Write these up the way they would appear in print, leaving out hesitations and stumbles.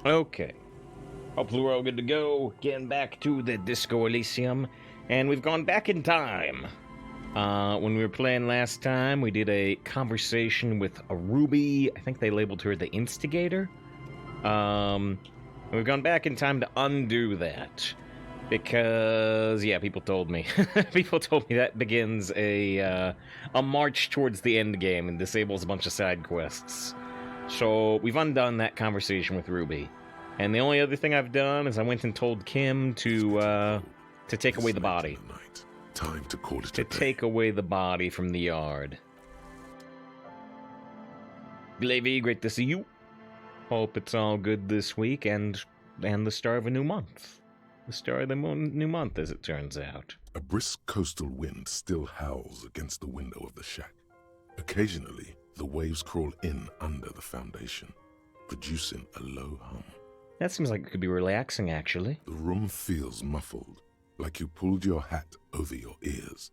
Okay. Hopefully we're all good to go. Getting back to the Disco Elysium. And we've gone back in time. When we were playing last time, we did a conversation with a Ruby. I think they labeled her the Instigator. And we've gone back in time to undo that. Because, yeah, people told me. People told me that begins a march towards the end game and disables a bunch of side quests. So we've undone that conversation with Ruby. And the only other thing I've done is I went and told Kim to take away the body. Time to call it to take away the body from the yard. Glavy, great to see you. Hope it's all good this week and the start of a new month. The start of the new month, as it turns out. A brisk coastal wind still howls against the window of the shack. Occasionally, the waves crawl in under the foundation, producing a low hum. That seems like it could be relaxing, actually. The room feels muffled, like you pulled your hat over your ears.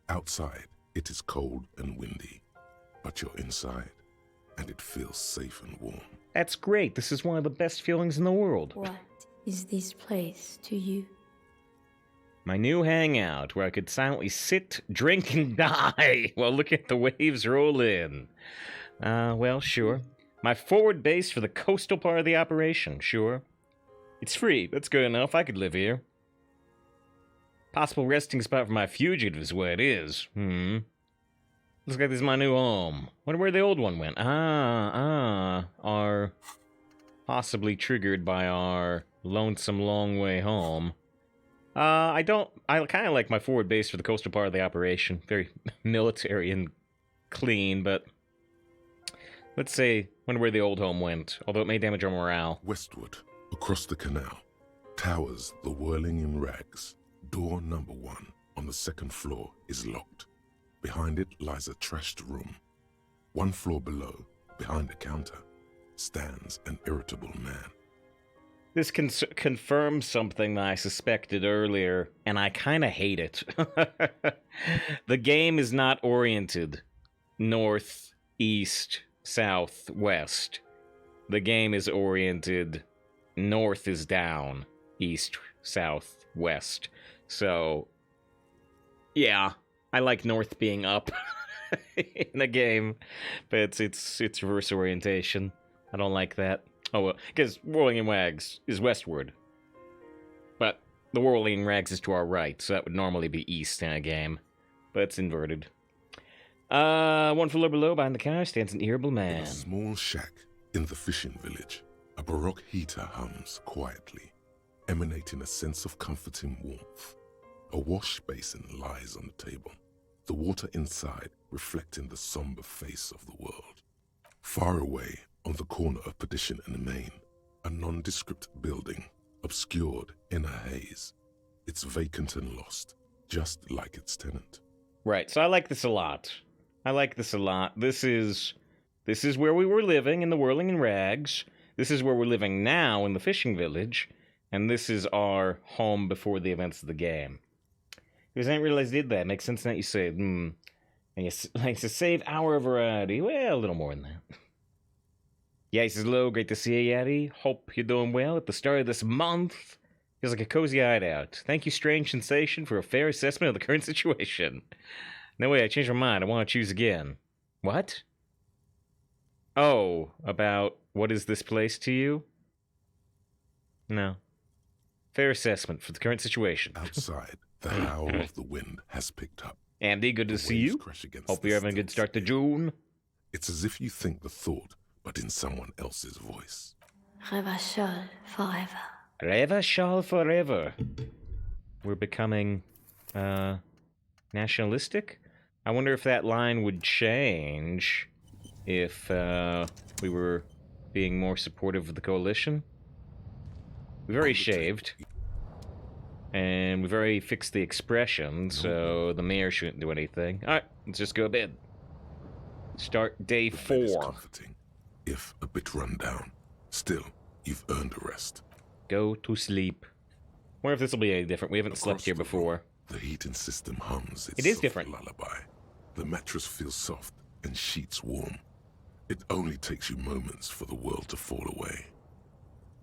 Outside, it is cold and windy, but you're inside, and it feels safe and warm. That's great. This is one of the best feelings in the world. What is this place to you? My new hangout, where I could silently sit, drink, and die while looking at the waves roll in. Well, sure. My forward base for the coastal part of the operation, sure. It's free, that's good enough, I could live here. Possible resting spot for my fugitive is what it is. Looks like this is my new home. Wonder where the old one went. Are possibly triggered by our lonesome long way home. I kind of like my forward base for the coastal part of the operation. Very military and clean, but let's say, wonder where the old home went, although it may damage our morale. Westward, across the canal, towers the whirling in rags. Door number 1 on the second floor is locked. Behind it lies a trashed room. 1 floor below, behind a counter, stands an irritable man. This confirms something that I suspected earlier, and I kind of hate it. The game is not oriented north, east, south, west. The game is oriented north is down, east, south, west. So, yeah, I like north being up in the game, but it's reverse orientation. I don't like that. Oh, well, because Whirling in Rags is westward. But the Whirling in Rags is to our right, so that would normally be east in a game. But it's inverted. 1 floor below, behind the counter, stands an irritable man. In a small shack in the fishing village, a baroque heater hums quietly, emanating a sense of comforting warmth. A wash basin lies on the table, the water inside reflecting the somber face of the world. Far away, on the corner of Perdition and Main, a nondescript building, obscured in a haze. It's vacant and lost, just like its tenant. Right, so I like this a lot. This is where we were living in the Whirling in Rags. This is where we're living now in the fishing village. And this is our home before the events of the game. Because I didn't realize I did that. Makes sense now you say, And you like to save our variety. Well, a little more than that. Yeah, he says, hello, great to see you, Yeti. Hope you're doing well at the start of this month. Feels like a cozy hideout. Thank you, Strange Sensation, for a fair assessment of the current situation. No way, I changed my mind. I want to choose again. What? Oh, about what is this place to you? No. Fair assessment for the current situation. Outside, the howl of the wind has picked up. Andy, good to see you. Hope you're having a good start to June. It's as if you think the thought, but in someone else's voice. Revachol forever. Revachol forever. We're becoming, nationalistic? I wonder if that line would change if, we were being more supportive of the coalition. We've already shaved. And we've already fixed the expression, so the mayor shouldn't do anything. Alright, let's just go to bed. Start day 4. Comforting, if a bit run down. Still, you've earned a rest. Go to sleep. Wonder if this will be any different. We haven't Across slept here the before. room, the heating system hums its It is soft different. lullaby. The mattress feels soft and sheets warm. It only takes you moments for the world to fall away.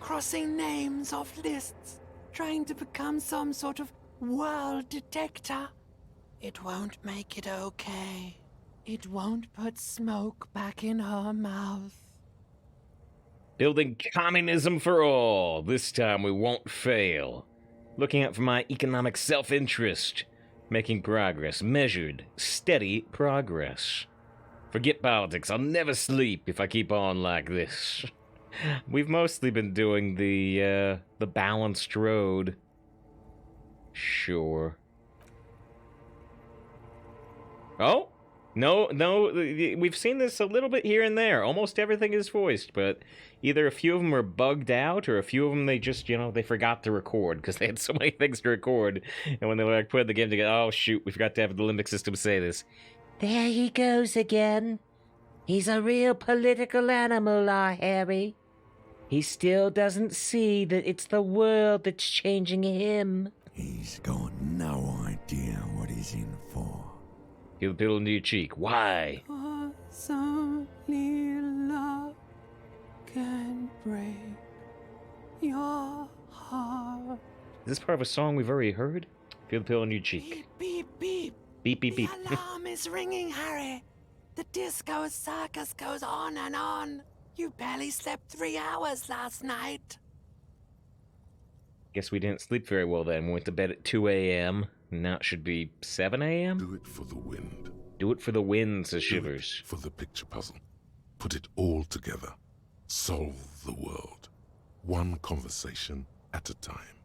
crossing names off lists, trying to become some sort of world detector. It won't make it okay. It won't put smoke back in her mouth. Building communism for all. This time we won't fail. Looking out for my economic self-interest. Making progress. Measured, steady progress. Forget politics. I'll never sleep if I keep on like this. We've mostly been doing the balanced road. Sure. Oh? No, we've seen this a little bit here and there. Almost everything is voiced, but either a few of them are bugged out, or a few of them they just, they forgot to record, because they had so many things to record, and when they were like putting the game together, oh shoot, we forgot to have the limbic system say this. There he goes again. He's a real political animal, our Harry. He still doesn't see that it's the world that's changing him. He's got no idea what he's in for. Feel the pill into your cheek. Why? Cause only love can break your heart. Is this part of a song we've already heard? Feel the pill in your cheek. Beep, beep, beep. Beep, beep, beep. The alarm is ringing, Harry. The disco circus goes on and on. You barely slept 3 hours last night. Guess we didn't sleep very well then. We went to bed at 2 a.m. Now it should be 7 a.m.? Do it for the wind. Do it for the wind, says Do Shivers. it for the picture puzzle. Put it all together. Solve the world. One conversation at a time.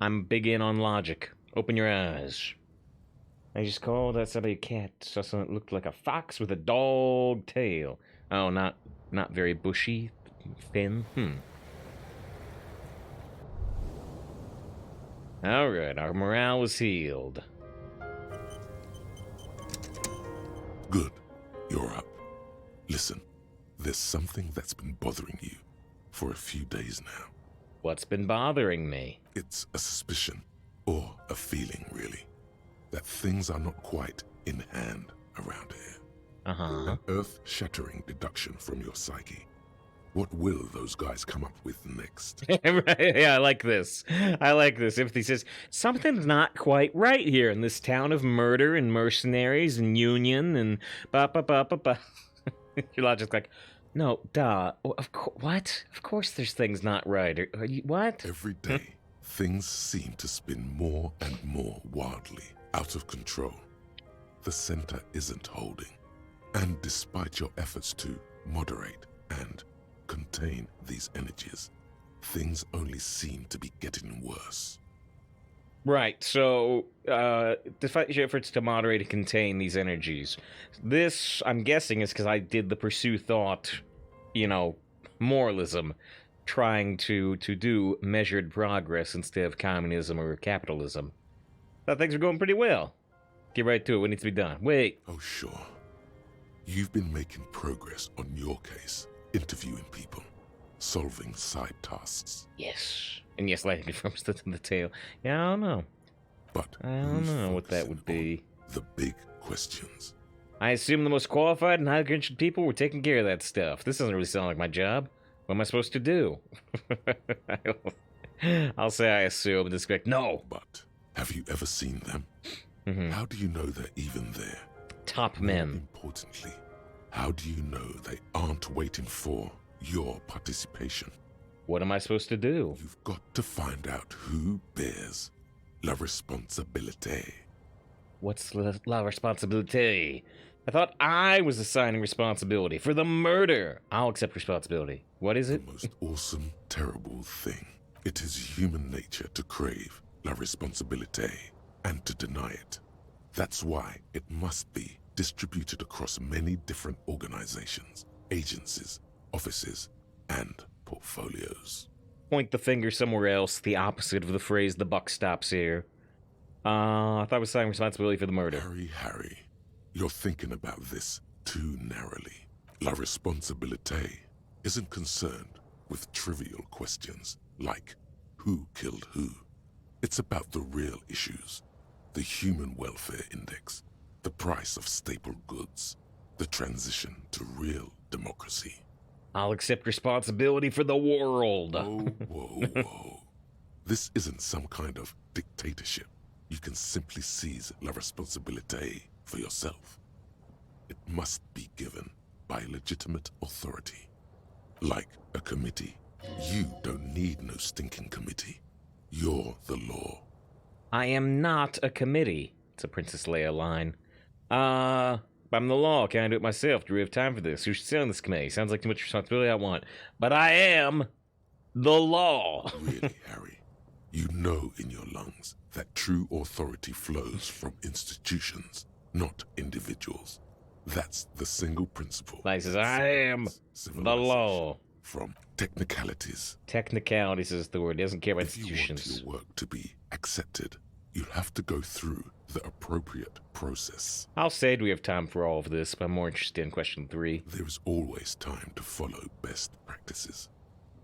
I'm big in on logic. Open your eyes. I just called outside a cat. Saw something that looked like a fox with a dog tail. Oh, not very bushy. Thin. Alright, our morale is healed. Good. You're up. Listen, there's something that's been bothering you for a few days now. What's been bothering me? It's a suspicion, or a feeling really, that things are not quite in hand around here. Uh-huh. An earth-shattering deduction from your psyche. What will those guys come up with next? Right, yeah, I like this. If he says, something's not quite right here in this town of murder and mercenaries and union and ba-ba-ba-ba-ba. Your logic's like, no, duh. What? Of course there's things not right. Are you, what? Every day, things seem to spin more and more wildly, out of control. The center isn't holding. And despite your efforts to moderate and contain these energies, things only seem to be getting worse. Right, so, despite your efforts to moderate and contain these energies, this, I'm guessing, is because I did the pursue thought, moralism, trying to do measured progress instead of communism or capitalism. Thought things were going pretty well. Get right to it, what needs to be done. Wait. Oh, sure. You've been making progress on your case, interviewing people, solving side tasks. Yes. And yes, lightning from to the tail. Yeah, I don't know. But I don't who's know what that would focusing be. on the big questions? I assume the most qualified and highly credentialed people were taking care of that stuff. This doesn't really sound like my job. What am I supposed to do? I'll say I assume. Just like, no. But have you ever seen them? Mhm. How do you know they're even there? Top More men. importantly, how do you know they aren't waiting for your participation? What am I supposed to do? You've got to find out who bears la responsabilité. What's la responsibility? I thought I was assigning responsibility for the murder. I'll accept responsibility. What is The it? most awesome, terrible thing. It is human nature to crave la responsabilité and to deny it. That's why it must be distributed across many different organizations, agencies, offices, and portfolios. Point the finger somewhere else, the opposite of the phrase the buck stops here. I thought I was assigning responsibility for the murder. Harry, you're thinking about this too narrowly. La responsabilité isn't concerned with trivial questions like who killed who. It's about the real issues. The Human Welfare Index, the price of staple goods, the transition to real democracy. I'll accept responsibility for the world. Whoa, whoa, whoa. This isn't some kind of dictatorship. You can simply seize la responsabilité for yourself. It must be given by legitimate authority. Like a committee. You don't need no stinking committee. You're the law. I am not a committee. It's a Princess Leia line. I'm the law. Can I do it myself? Do we have time for this? Who should sit on this committee? Sounds like too much responsibility I want. But I am the law. Really, Harry? You know in your lungs that true authority flows from institutions, not individuals. That's the single principle. Like says, I am the law. From technicalities. Technicalities is the word. He doesn't care about If you want institutions. your work to be accepted, you'll have to go through the appropriate process. I'll say we have time for all of this, but I'm more interested in question 3. There is always time to follow best practices.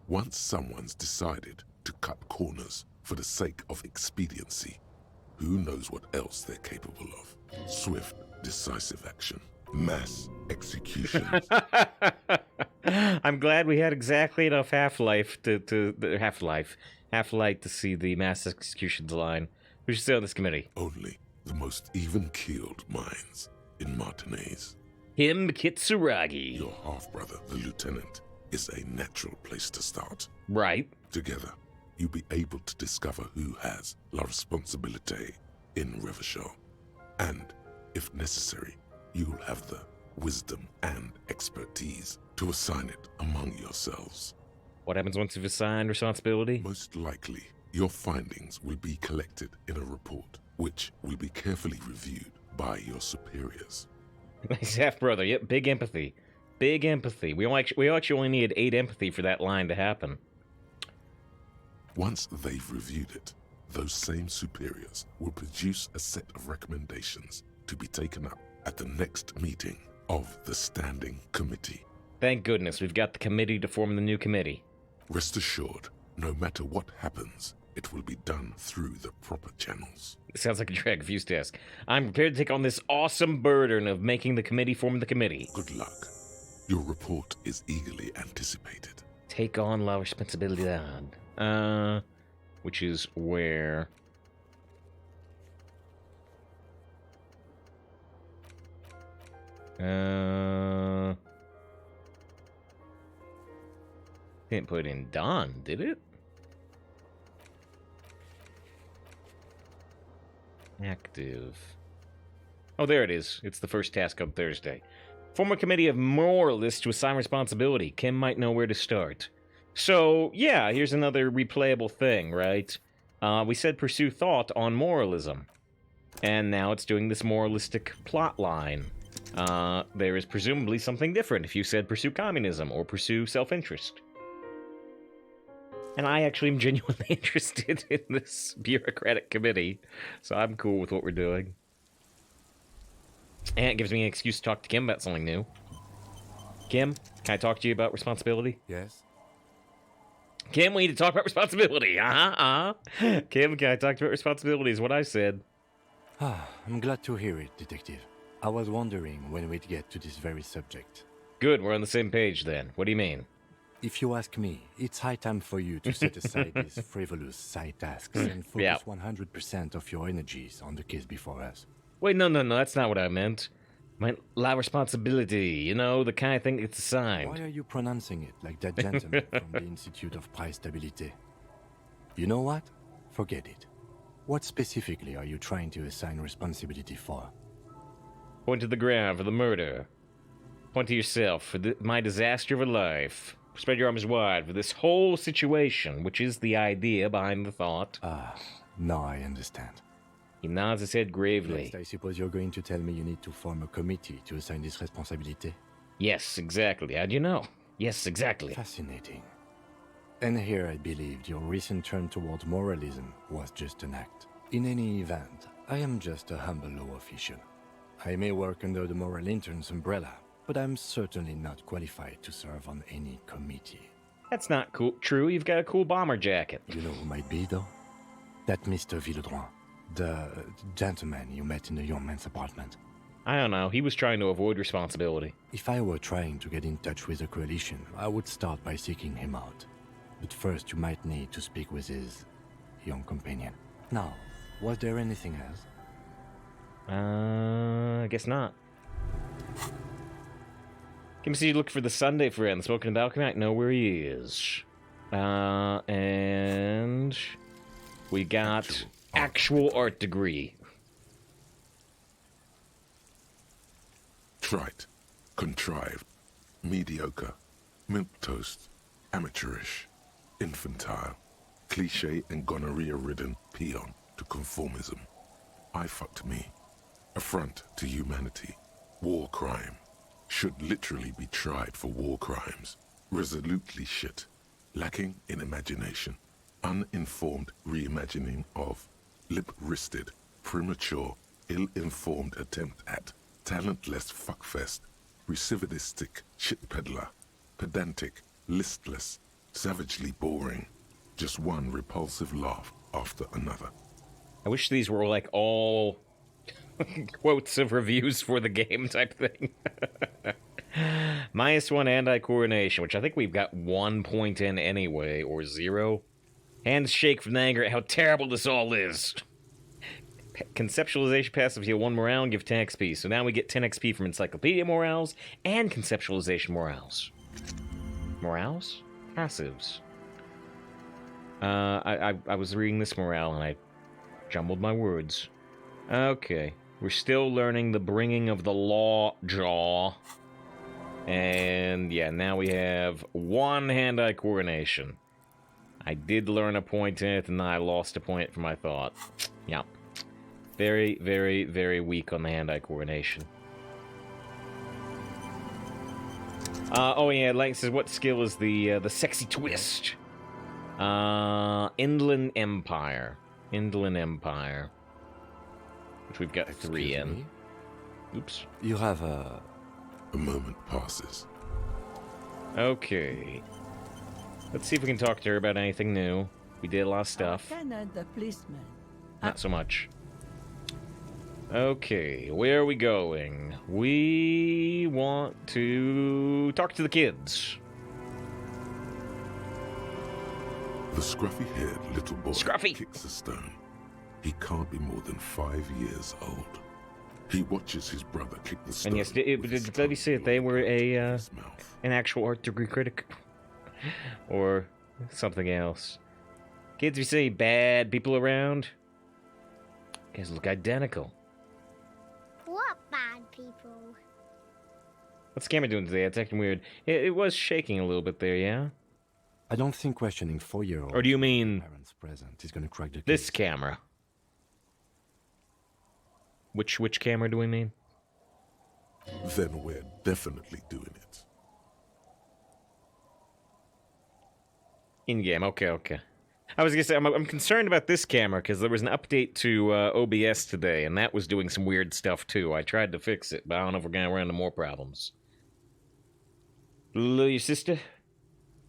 Once someone's decided to cut corners for the sake of expediency, who knows what else they're capable of? Swift, decisive action. Mass execution. I'm glad we had exactly enough Half-Life Half-Light to see the mass executions line. We should sit on this committee. Only the most even-keeled minds in Martinez. Him Kitsuragi. Your half-brother, the lieutenant, is a natural place to start. Right. Together, you'll be able to discover who has la responsabilité in Revachol. And, if necessary, you'll have the wisdom and expertise to assign it among yourselves. What happens once you've assigned responsibility? Most likely, your findings will be collected in a report, which will be carefully reviewed by your superiors. Nice half-brother. Yep, big empathy. Big empathy. We actually only needed 8 empathy for that line to happen. Once they've reviewed it, those same superiors will produce a set of recommendations to be taken up at the next meeting of the Standing Committee. Thank goodness we've got the committee to form the new committee. Rest assured, no matter what happens, it will be done through the proper channels. It sounds like a drag fuse task. I'm prepared to take on this awesome burden of making the committee form the committee. Good luck. Your report is eagerly anticipated. Take on la responsabilidad. Which is where... Didn't put in Don, did it? Active. Oh, there it is. It's the first task on Thursday. Form a committee of moralists to assign responsibility. Kim might know where to start. So, yeah, here's another replayable thing, right? We said pursue thought on moralism. And now it's doing this moralistic plot line. There is presumably something different if you said pursue communism or pursue self-interest. And I actually am genuinely interested in this bureaucratic committee, so I'm cool with what we're doing. And it gives me an excuse to talk to Kim about something new. Kim, can I talk to you about responsibility? Yes? Kim, we need to talk about responsibility. Kim, can I talk to you about responsibility is what I said. I'm glad to hear it, Detective. I was wondering when we'd get to this very subject. Good, we're on the same page then. What do you mean? If you ask me, it's high time for you to set aside these frivolous side tasks and focus 100% of your energies on the case before us. Wait, no, that's not what I meant. I meant la responsibility, you know, the kind of thing that's assigned. Why are you pronouncing it like that gentleman from the Institute of Price Stabilité? You know what? Forget it. What specifically are you trying to assign responsibility for? Point to the ground for the murder. Point to yourself for my disaster of a life. Spread your arms wide for this whole situation, which is the idea behind the thought. Now I understand. He nods his head gravely. Next, I suppose you're going to tell me you need to form a committee to assign this responsibility? Yes, exactly. How'd you know? Yes, exactly. Fascinating. And here I believed your recent turn toward moralism was just an act. In any event, I am just a humble law official. I may work under the moral intern's umbrella, but I'm certainly not qualified to serve on any committee. That's not cool. True, you've got a cool bomber jacket. You know who might be, though? That Mr. Villedroit, the gentleman you met in the young man's apartment. I don't know. He was trying to avoid responsibility. If I were trying to get in touch with the Coalition, I would start by seeking him out. But first, you might need to speak with his young companion. Now, was there anything else? I guess not. Can see you look for the Sunday friend smoking in the balcony. I know where he is. And we got actual art degree. Trite, contrived, mediocre, milquetoast, amateurish, infantile, cliché and gonorrhea-ridden peon to conformism. I fucked me. Affront to humanity. War crime. Should literally be tried for war crimes. Resolutely shit. Lacking in imagination. Uninformed reimagining of. Lip-wristed, premature, ill-informed attempt at. Talentless fuckfest. Recidivistic shit peddler. Pedantic, listless, savagely boring. Just one repulsive laugh after another. I wish these were like all quotes of reviews for the game type thing. -1 anti-coronation, which I think we've got 1 point in anyway, or 0. Hands shake from anger at how terrible this all is. Conceptualization passive heal 1 morale and give 10 XP. So now we get 10 XP from encyclopedia morales and conceptualization morales. Morales? Passives. I was reading this morale and I jumbled my words. Okay. We're still learning the bringing of the law jaw. And yeah, now we have 1 hand-eye coordination. I did learn a point in it, and then I lost a point from my thought. Yeah. Very, very, very weak on the hand-eye coordination. Oh yeah, Lang says, what skill is the sexy twist? Inland Empire. Inland Empire. Which we've got 3 in. Me? Oops. You have a... A moment passes. Okay. Let's see if we can talk to her about anything new. We did a lot of stuff. The policeman. Not so much. Okay, where are we going? We want to talk to the kids. The scruffy-haired little boy Scruffy! kicks a stone. He can't be more than 5 years old. He watches his brother kick the stone. And yes, did Debbie say that they were an actual art degree critic? Or something else? Kids, you see bad people around? You guys look identical. What bad people? What's the camera doing today? It's acting weird. It was shaking a little bit there, yeah? I don't think questioning 4-year-olds... Or do you mean parents present is gonna crack the case. this camera? Which camera do we mean? Then we're definitely doing it. In-game, okay. I was gonna say, I'm concerned about this camera, because there was an update to OBS today, and that was doing some weird stuff, too. I tried to fix it, but I don't know if we're gonna run into more problems. Lulu, your sister?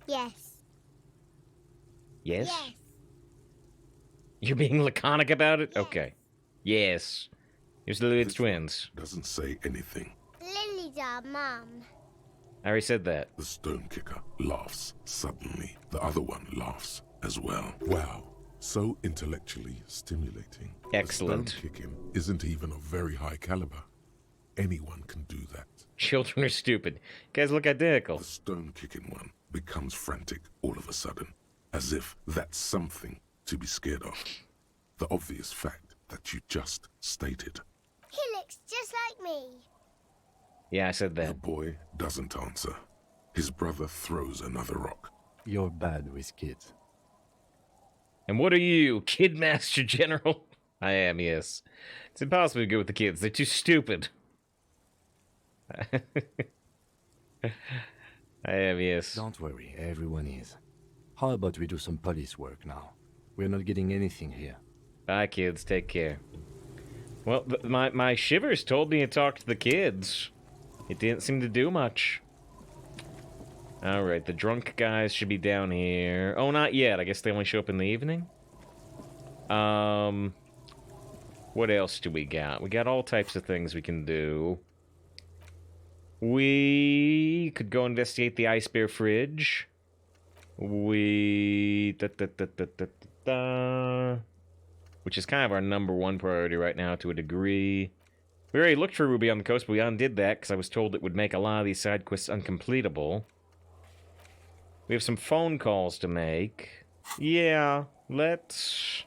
Yes. Yes? Yes. You're being laconic about it? Yes. Okay. Yes. Here's the Lulu's This twins. Doesn't say anything. Lily's our mum. I already said that. The stone kicker laughs suddenly. The other one laughs as well. Wow. So intellectually stimulating. Excellent. The stone kicking isn't even of very high caliber. Anyone can do that. Children are stupid. Guys look identical. The stone kicking one becomes frantic all of a sudden, as if that's something to be scared of. The obvious fact that you just stated. He looks just like me. Yeah, I said The that. boy doesn't answer. His brother throws another rock. You're bad with kids. And what are you, Kid Master General? I am, yes. It's impossible to go with the kids. They're too stupid. I am, yes. Don't worry, everyone is. How about we do some police work now? We're not getting anything here. Bye, kids. Take care. Well, my shivers told me to talk to the kids. It didn't seem to do much. Alright, the drunk guys should be down here. Oh, not yet. I guess they only show up in the evening? What else do we got? We got all types of things we can do. We could go investigate the ice bear fridge. Which is kind of our #1 priority right now to a degree. We already looked for Ruby on the Coast, but we undid that because I was told it would make a lot of these side quests uncompletable. We have some phone calls to make. Yeah, let's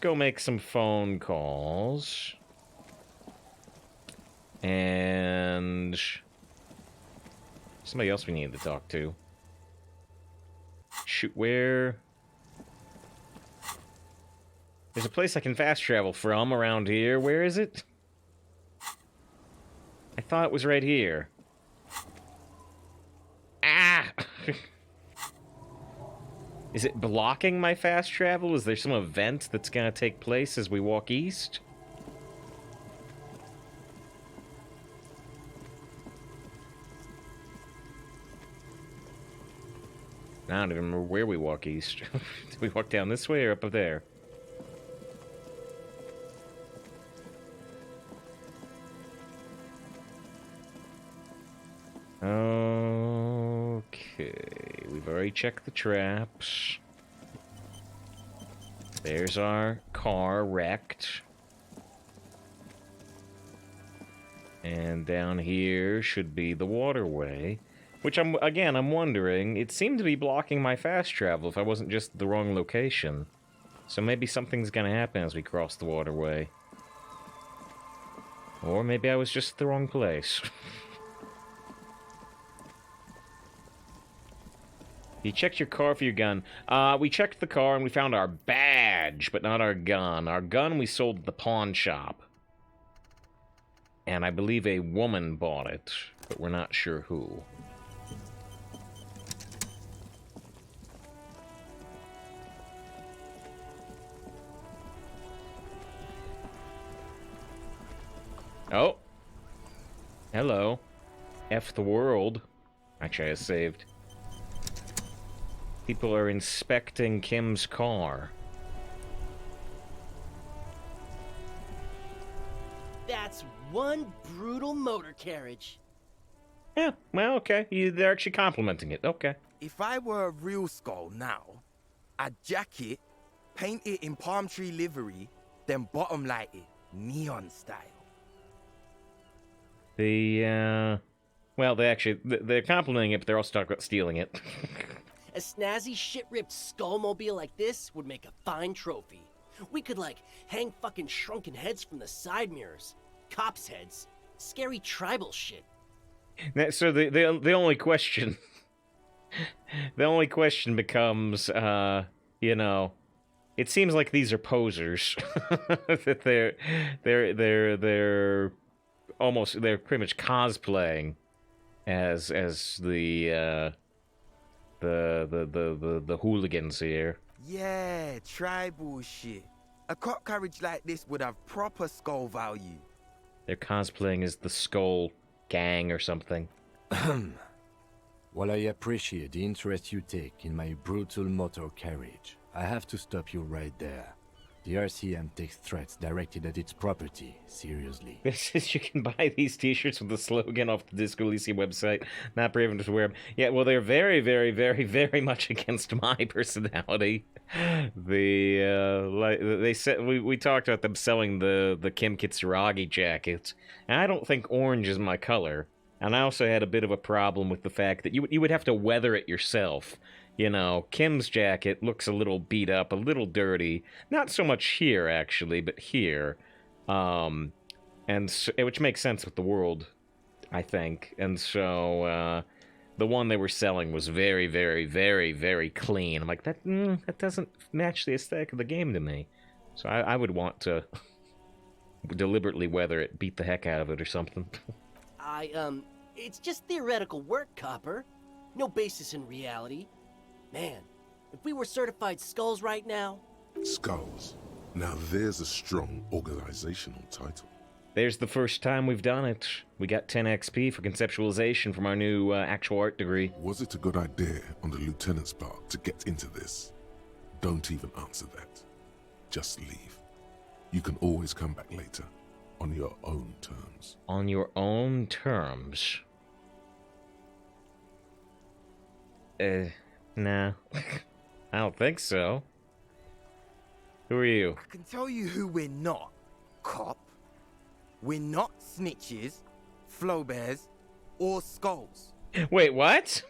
go make some phone calls. And somebody else we need to talk to. Shoot, where? There's a place I can fast travel from around here. Where is it? I thought it was right here. Ah! Is it blocking my fast travel? Is there some event that's gonna take place as we walk east? I don't even remember where we walk east. Did we walk down this way or up there? Okay, we've already checked the traps. There's our car wrecked. And down here should be the waterway. Which I'm wondering, it seemed to be blocking my fast travel if I wasn't just the wrong location. So maybe something's gonna happen as we cross the waterway. Or maybe I was just at the wrong place. You checked your car for your gun. We checked the car and we found our badge, but not our gun. Our gun we sold at the pawn shop. And I believe a woman bought it, but we're not sure who. Oh. Hello. F the world. Actually, I saved. People are inspecting Kim's car. That's one brutal motor carriage. Yeah, well, okay. They're actually complimenting it. Okay. If I were a real skull now, I'd jack it, paint it in palm tree livery, then bottom light it, neon style. Well, they're complimenting it, but they're also talking about stealing it. A snazzy shit-ripped skullmobile like this would make a fine trophy. We could, like, hang fucking shrunken heads from the side mirrors. Cops' heads. Scary tribal shit. So the only question... the only question becomes, you know... It seems like these are posers. That they're almost... They're pretty much cosplaying as the hooligans here. Yeah, tribal shit. A cop carriage like this would have proper skull value. They're cosplaying as the Skull Gang or something. While I appreciate the interest you take in my brutal motor carriage, I have to stop you right there. The RCM takes threats directed at its property seriously. This is, you can buy these t-shirts with the slogan off the Disco Elysium website. Not brave enough to wear them. Yeah, well, they're very, very, very, very much against my personality. They said we talked about them selling the Kim Kitsuragi jackets, and I don't think orange is my color. And I also had a bit of a problem with the fact that you would have to weather it yourself. You know, Kim's jacket looks a little beat up, a little dirty. Not so much here, actually, but here. And so, which makes sense with the world, I think. And so, the one they were selling was very, very, very, very clean. I'm like, that doesn't match the aesthetic of the game to me. So I would want to deliberately weather it, beat the heck out of it or something. It's just theoretical work, Copper. No basis in reality. Man, if we were certified skulls right now... Skulls. Now there's a strong organizational title. There's the first time we've done it. We got 10 XP for conceptualization from our new actual art degree. Was it a good idea on the lieutenant's part to get into this? Don't even answer that. Just leave. You can always come back later, on your own terms. On your own terms. No. I don't think so. Who are you? I can tell you who we're not, cop. We're not snitches, flow bears, or skulls. Wait, what?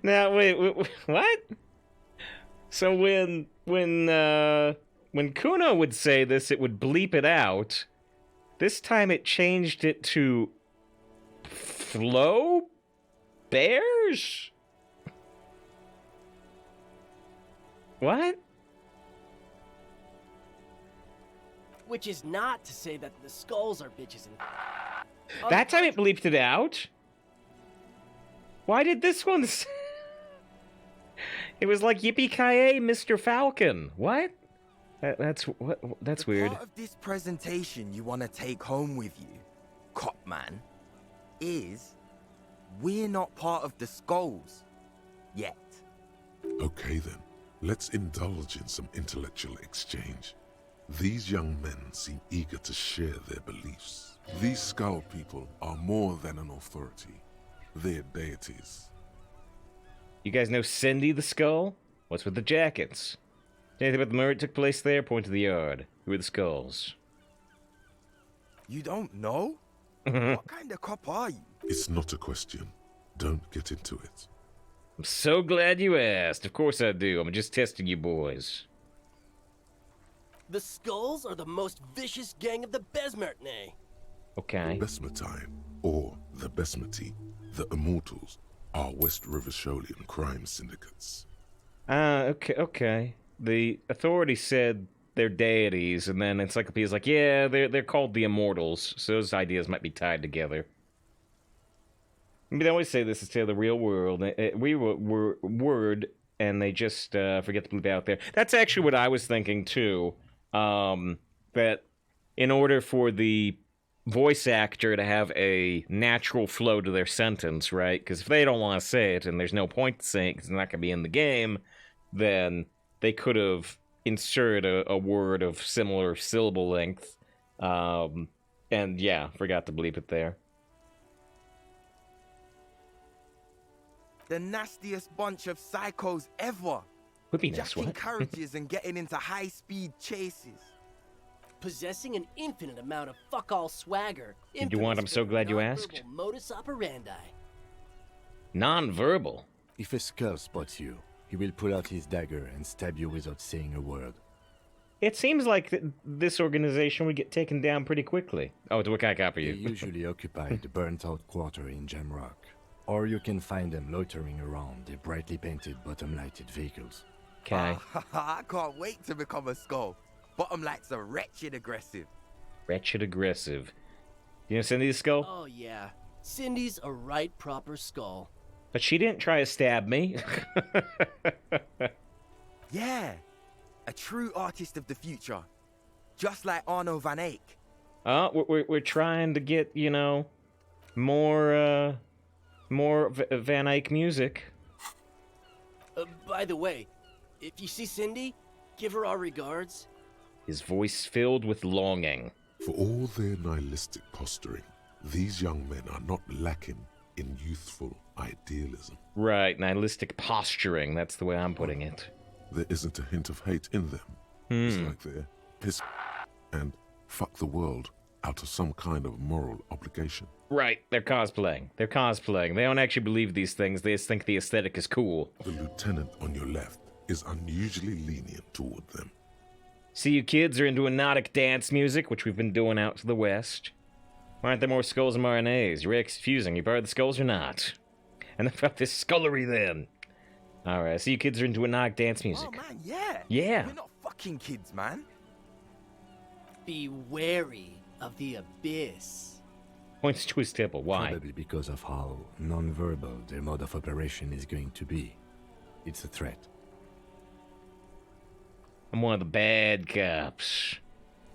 Now, wait, what? So when Kuno would say this, it would bleep it out. This time it changed it to flow bears? What? Which is not to say that the skulls are bitches and... That time it bleeped it out? Why did this one... It was like Yippee-ki-yay, Mr. Falcon. What? That's weird. Part of this presentation you want to take home with you, cop man, is we're not part of the skulls yet. Okay then, let's indulge in some intellectual exchange. These young men seem eager to share their beliefs. These skull people are more than an authority. They're deities. You guys know Cindy the Skull? What's with the jackets? Anything about the murder that took place there? Point to the yard. Who are the skulls? You don't know? What kind of cop are you? It's not a question. Don't get into it. I'm so glad you asked. Of course I do. I'm just testing you boys. The skulls are the most vicious gang of the Besmertne. Okay. Besmatine, or the Besmati, the Immortals, are West River Sholian crime syndicates. Okay. The authority said they're deities, and then Encyclopedia's like, yeah, they're called the Immortals, so those ideas might be tied together. I mean, they always say this is to the real world. We were word, and they just forget to bleep out there. That's actually what I was thinking, too. That in order for the voice actor to have a natural flow to their sentence, right? Because if they don't want to say it, and there's no point to saying it because it's not going to be in the game, then they could have inserted a word of similar syllable length. And yeah, forgot to bleep it there. The nastiest bunch of psychos ever. Would be nice, Jacking what? carriages and getting into high-speed chases. Possessing an infinite amount of fuck-all swagger. You want I'm so glad you asked? Nonverbal modus operandi. Non-verbal. If a skull spots you, he will pull out his dagger and stab you without saying a word. It seems like this organization would get taken down pretty quickly. Oh, what can I copy They you? usually occupy the burnt-out quarter in Jamrock. Or you can find them loitering around their brightly painted bottom-lighted vehicles. Okay. I can't wait to become a skull. Bottom lights are wretched aggressive. Wretched aggressive. You know Cindy's skull? Oh yeah, Cindy's a right proper skull. But she didn't try to stab me. Yeah, a true artist of the future. Just like Arno van Eyck. Oh, we're trying to get, you know, more Van Eyck music. By the way, if you see Cindy, give her our regards. His voice filled with longing. For all their nihilistic posturing, these young men are not lacking in youthful idealism. Right, nihilistic posturing. That's the way I'm putting it. There isn't a hint of hate in them. It's like they're piss and fuck the world out of some kind of moral obligation. Right, they're cosplaying. They don't actually believe these things. They just think the aesthetic is cool. The lieutenant on your left is unusually lenient toward them. See, you kids are into hypnotic dance music, which we've been doing out to the west. Why aren't there more skulls and marinades? You're really confusing. You borrowed the skulls or not? And about this scullery, then. Alright, I see you kids are into hypnotic dance music. Oh man, yeah. Yeah. We're not fucking kids, man. Be wary of the abyss. Points to his temple. Why? Probably because of how non-verbal their mode of operation is going to be. It's a threat. I'm one of the bad cops.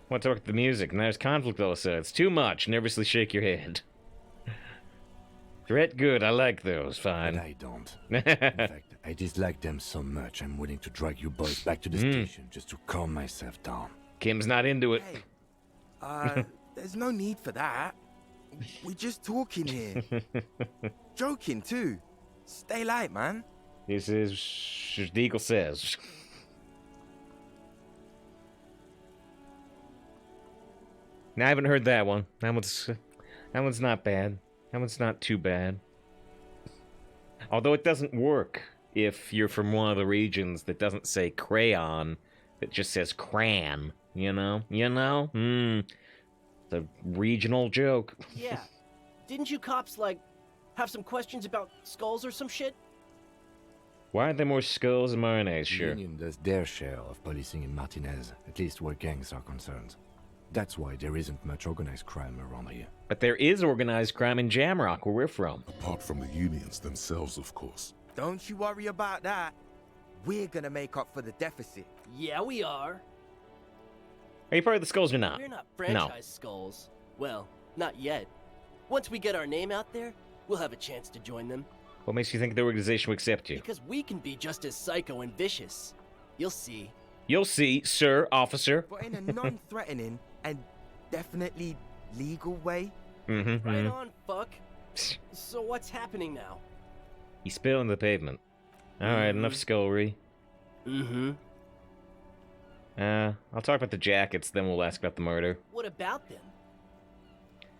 Want to talk about the music, and there's conflict all of a sudden. It's too much. Nervously shake your head. Threat good. I like those. But Fine. I don't. In fact, I dislike them so much I'm willing to drag you boys back to the station just to calm myself down. Kim's not into it. Hey, there's no need for that. We're just talking here. Joking, too. Stay light, man. This is what Deagle says. Now, I haven't heard that one. That one's not bad. That one's not too bad. Although it doesn't work if you're from one of the regions that doesn't say crayon, that just says cran. You know? It's a regional joke. Yeah. Didn't you cops, like, have some questions about skulls or some shit? Why aren't there more skulls and mayonnaise? The Sure. Union does their share of policing in Martinez, at least where gangs are concerned. That's why there isn't much organized crime around here. But there is organized crime in Jamrock, where we're from. Apart from the unions themselves, of course. Don't you worry about that. We're gonna make up for the deficit. Yeah, we are. Are you part of the Skulls or not? We're not franchise skulls. Well, not yet. Once we get our name out there, we'll have a chance to join them. What makes you think the organization will accept you? Because we can be just as psycho and vicious. You'll see. You'll see, sir, officer. But in a non-threatening and definitely legal way. Right on, fuck. So what's happening now? He's spilling the pavement. Alright, enough scullery. I'll talk about the jackets, then we'll ask about the murder. What about them?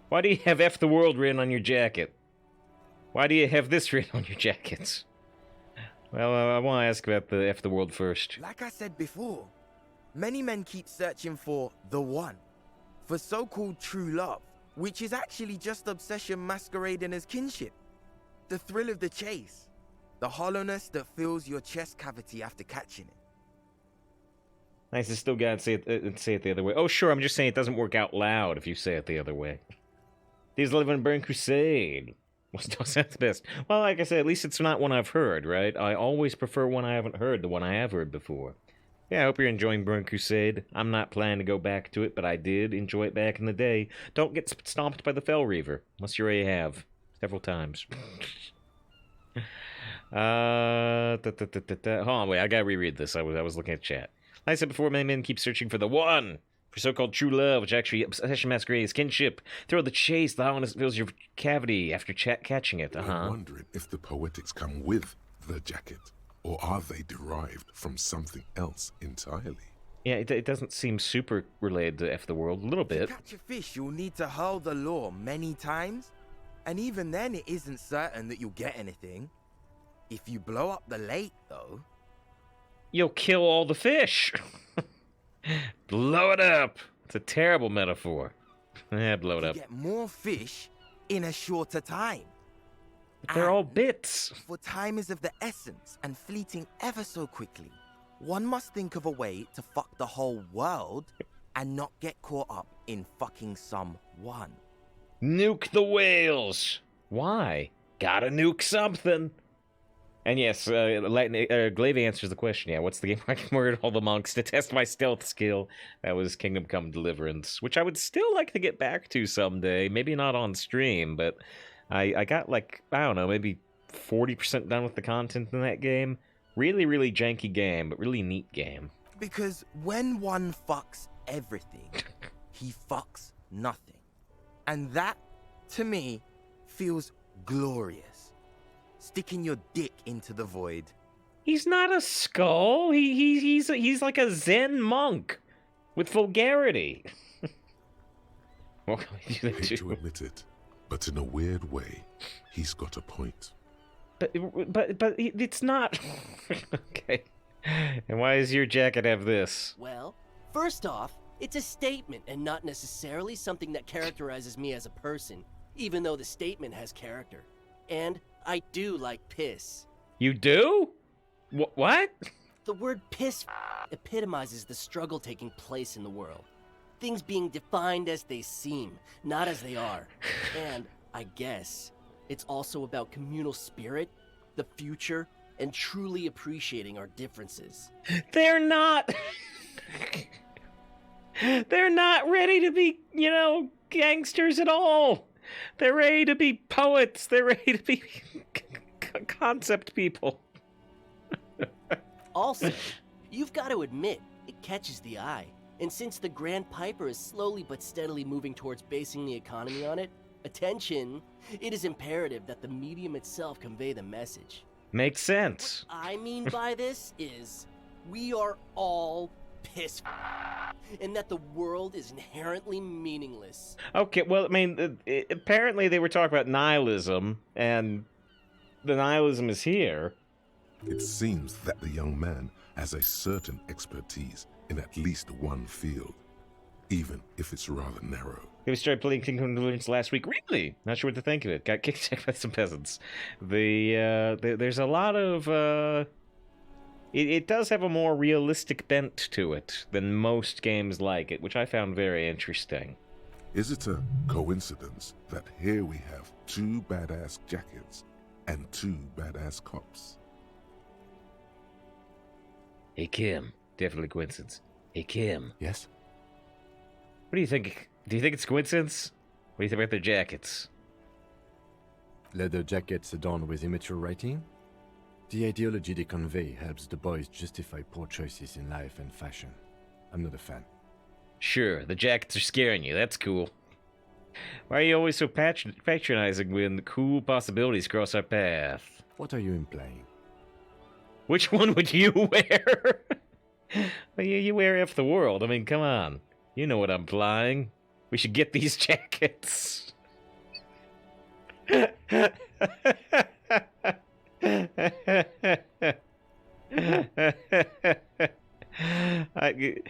Why do you have F the world written on your jacket? Why do you have this written on your jackets? Well, I want to ask about the F the world first. Like I said before, many men keep searching for the one, for so-called true love, which is actually just obsession masquerading as kinship. The thrill of the chase, the hollowness that fills your chest cavity after catching it. Nice to still gotta say it the other way. Oh, sure, I'm just saying it doesn't work out loud if you say it the other way. These live in Burn Crusade. Well, still sounds the best. Well, like I said, at least it's not one I've heard, right? I always prefer one I haven't heard to one I have heard before. Yeah, I hope you're enjoying Burn Crusade. I'm not planning to go back to it, but I did enjoy it back in the day. Don't get stomped by the Fell Reaver, unless you already have. Several times. Hold on, wait, I gotta reread this. I was looking at chat. Like I said before, many men keep searching for the one, for so-called true love, which actually obsession masquerades kinship. Throw the chase, the hollowness fills your cavity after catching it. I'm wondering if the poetics come with the jacket, or are they derived from something else entirely? Yeah, it doesn't seem super related to F the world. A little bit. To catch a fish, you'll need to hurl the lure many times, and even then it isn't certain that you'll get anything. If you blow up the lake, though... You'll kill all the fish. Blow it up. It's a terrible metaphor. Yeah, blow it up. You get more fish in a shorter time. But they're all bits. For time is of the essence and fleeting ever so quickly. One must think of a way to fuck the whole world and not get caught up in fucking someone. Nuke the whales. Why? Gotta nuke something. And yes, Glaive answers the question. Yeah, what's the game where I can murder all the monks to test my stealth skill? That was Kingdom Come Deliverance, which I would still like to get back to someday. Maybe not on stream, but I got like, I don't know, maybe 40% done with the content in that game. Really, really janky game, but really neat game. Because when one fucks everything, he fucks nothing. And that, to me, feels glorious. Sticking your dick into the void. He's not a skull. He's like a Zen monk with vulgarity. What can we do I hate to admit it, but in a weird way, he's got a point. But it's not. Okay. And why does your jacket have this? Well, first off, it's a statement and not necessarily something that characterizes me as a person, even though the statement has character. And I do like piss. You do? What? The word piss epitomizes the struggle taking place in the world. Things being defined as they seem, not as they are. And, I guess, it's also about communal spirit, the future, and truly appreciating our differences. They're not... They're not ready to be, gangsters at all. They're ready to be poets. They're ready to be concept people. Also, you've got to admit, it catches the eye. And since the Grand Piper is slowly but steadily moving towards basing the economy on it, attention, it is imperative that the medium itself convey the message. Makes sense. What I mean by this is, we are all pissed, and that the world is inherently meaningless. Okay, well, I mean, apparently they were talking about nihilism, and the nihilism is here. It seems that the young man has a certain expertise in at least one field, even if it's rather narrow. We started playing Kingdom Deliverance last week. Really? Not sure what to think of it. Got kicked out by some peasants. There's a lot of... It does have a more realistic bent to it than most games like it, which I found very interesting. Is it a coincidence that here we have 2 badass jackets and 2 badass cops? Hey, Kim. Definitely coincidence. Hey, Kim. Yes? What do you think? Do you think it's coincidence? What do you think about their jackets? Leather jackets adorned with immature writing? The ideology they convey helps the boys justify poor choices in life and fashion. I'm not a fan. Sure, the jackets are scaring you. That's cool. Why are you always so patronizing when cool possibilities cross our path? What are you implying? Which one would you wear? Well, you wear F the world. I mean, come on. You know what I'm implying. We should get these jackets. I mean,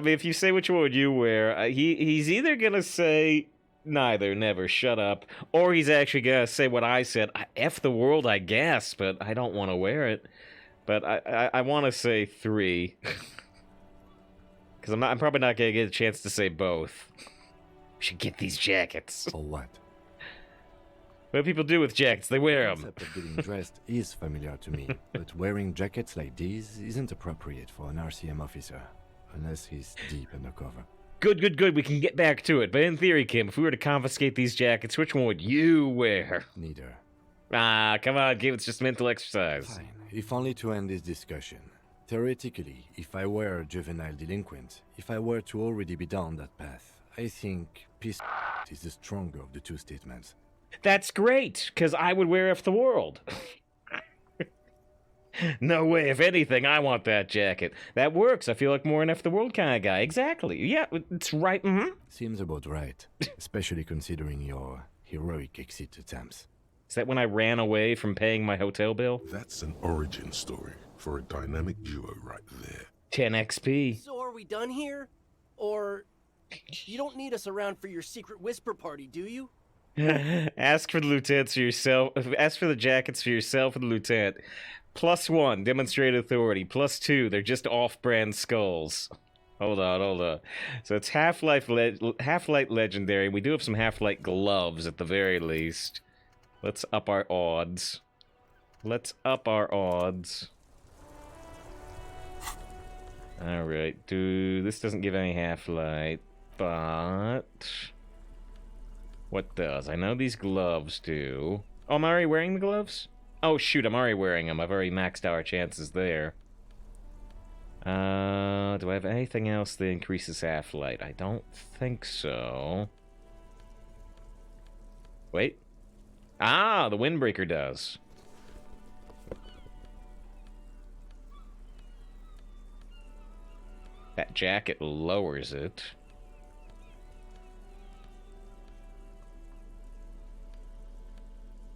if you say which one would you wear, he's either gonna say neither, never, shut up, or he's actually gonna say what I said. F the world, I guess, but I don't want to wear it. But I want to say 3. Because I'm probably not gonna get a chance to say both. We should get these jackets. For what? What do people do with jackets? They wear The them. concept of getting dressed is familiar to me, but wearing jackets like these isn't appropriate for an RCM officer, unless he's deep undercover. Good. We can get back to it. But in theory, Kim, if we were to confiscate these jackets, which one would you wear? Neither. Ah, come on, Kim. It's just mental exercise. Fine, if only to end this discussion. Theoretically, if I were a juvenile delinquent, if I were to already be down that path, I think peace is the stronger of the two statements. That's great, because I would wear F the world. No way. If anything, I want that jacket. That works. I feel like more an F the world kind of guy. Exactly. Yeah, it's right. Seems about right, especially considering your heroic exit attempts. Is that when I ran away from paying my hotel bill? That's an origin story for a dynamic duo right there. 10 XP. So are we done here? Or you don't need us around for your secret whisper party, do you? Ask for the lieutenants for yourself. Ask for the jackets for yourself and the lieutenant. +1, demonstrate authority. +2, they're just off-brand skulls. Hold on. So it's Half-Life Legendary. We do have some Half-Life gloves at the very least. Let's up our odds. Alright, this doesn't give any Half-Light, but... what does? I know these gloves do. Oh, am I already wearing the gloves? Oh, shoot, I'm already wearing them. I've already maxed out our chances there. Do I have anything else that increases Half-Light? I don't think so. Wait. Ah, the Windbreaker does. That jacket lowers it.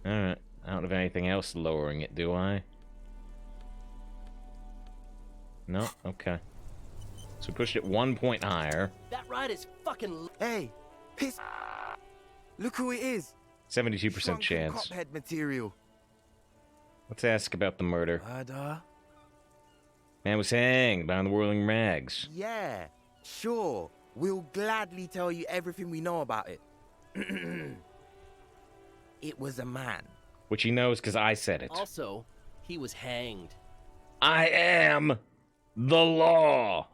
Alright. I don't have anything else lowering it, do I? No? Okay. So we pushed it 1 point higher. That ride is fucking... Hey, piss. Look who it is. 72% Shrunken chance. cophead material. Let's ask about the murder. Murder? Man was hanged behind the whirling rags. Yeah, sure. We'll gladly tell you everything we know about it. It was a man. Which he knows because I said it. Also, he was hanged. I am the law.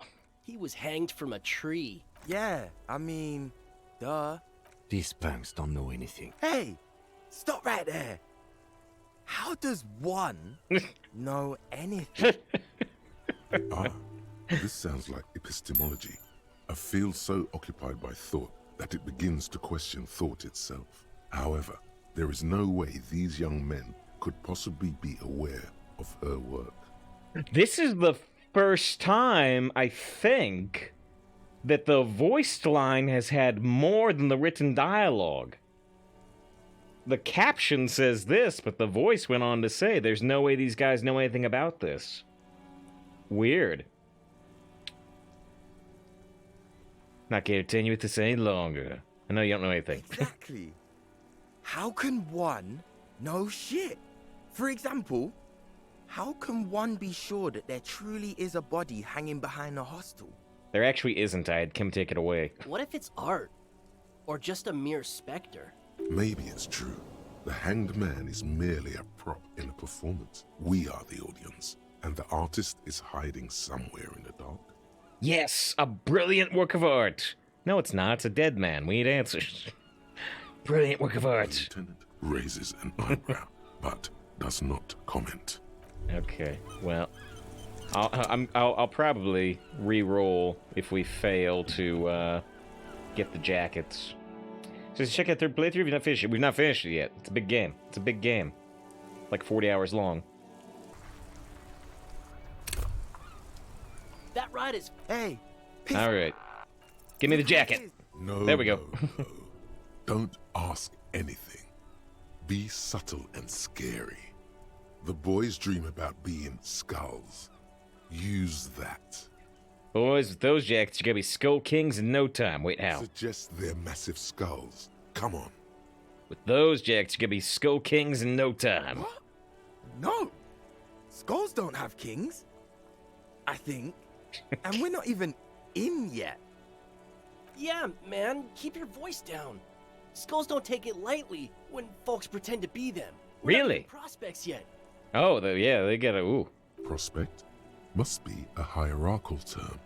He was hanged from a tree. Yeah, I mean, duh. These punks don't know anything. Hey, stop right there. How does one know anything? Ah, this sounds like epistemology. A field so occupied by thought that it begins to question thought itself. However, there is no way these young men could possibly be aware of her work. This is the first time, I think, that the voiced line has had more than the written dialogue. The caption says this, but the voice went on to say there's no way these guys know anything about this. Weird. Not going to continue with this any longer. I know you don't know anything. Exactly. How can one know shit? For example, how can one be sure that there truly is a body hanging behind a hostel? There actually isn't. I had Kim take it away. What if it's art? Or just a mere specter? Maybe it's true. The hanged man is merely a prop in a performance. We are the audience, and the artist is hiding somewhere in the dark. Yes, a brilliant work of art. No, it's not. It's a dead man. We need answers. Brilliant work of The art. lieutenant raises an eyebrow, but does not comment. Okay, well, I'll probably re-roll if we fail to get the jackets. So check out third playthrough. We've not finished it. We've not finished it yet. It's a big game. It's a big game. Like 40 hours long. That ride is... Hey, All right, give me the jacket. No, There we go. no. Don't ask anything. Be subtle and scary. The boys dream about being skulls. Use that. Boys, with those jackets, you're gonna be Skull Kings in no time. Wait, how? Suggest they're massive skulls. Come on. With those jackets, you're gonna be Skull Kings in no time. What? No. Skulls don't have kings. I think. And we're not even in yet. Yeah, man, keep your voice down. Skulls don't take it lightly when folks pretend to be them. We're not Really? even prospects yet. Oh, yeah, they got a ooh. Prospect must be a hierarchical term.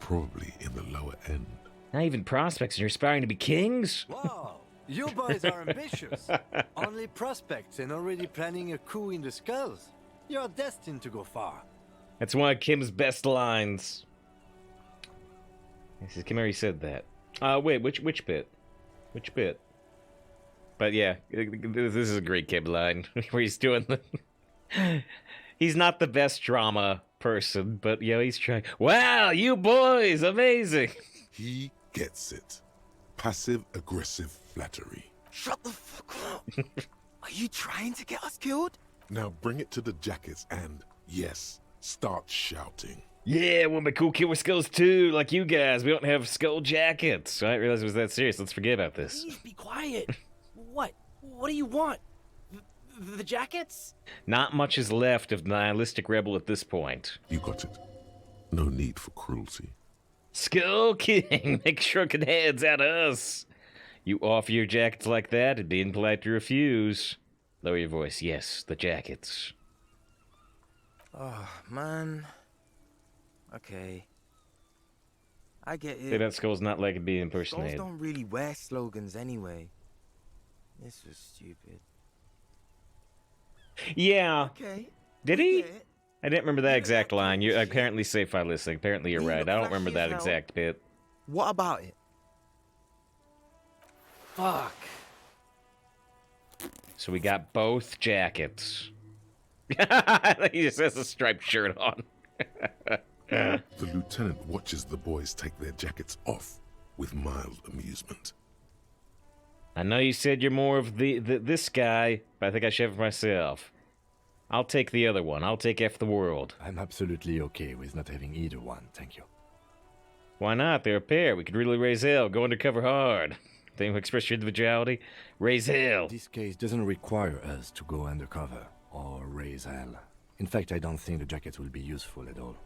Probably in the lower end. Not even prospects, and you're aspiring to be kings? Wow, you boys are ambitious. Only prospects and already planning a coup in the skulls. You're destined to go far. That's one of Kim's best lines. He says, Kim already said that. Wait, which bit? Which bit? But yeah, this is a great Kim line where he's doing the... He's not the best drama person, but yeah, he's trying. Wow, you boys, amazing! He gets it. Passive-aggressive flattery. Shut the fuck up. Are you trying to get us killed? Now bring it to the jackets and, yes, start shouting. Yeah, we'll be cool kid with skulls too, like you guys. We don't have skull jackets. I didn't realize it was that serious. Let's forget about this. Please be quiet. What? What do you want? The jackets? Not much is left of the nihilistic rebel at this point. You got it. No need for cruelty. Skull King, make shrunken heads out of us. You offer your jackets like that, it'd be impolite to refuse. Lower your voice. Yes, the jackets. Oh, man. Okay. I get Say it. that skull's not like it being Skulls impersonated. don't really wear slogans anyway. This was stupid. Yeah. Okay. Did I he? get it. I didn't remember that exact line. You Shit. apparently safe by listening. Apparently you're You right. look I don't flashy remember as that hell. exact bit. What about it? Fuck. So we got both jackets. He just has a striped shirt on. The lieutenant watches the boys take their jackets off with mild amusement. I know you said you're more of this guy, but I think I should have it myself. I'll take the other one. I'll take F the world. I'm absolutely okay with not having either one, thank you. Why not? They're a pair. We could really raise hell. Go undercover hard. Think you express your individuality? Raise hell. This case doesn't require us to go undercover or raise hell. In fact, I don't think the jackets will be useful at all.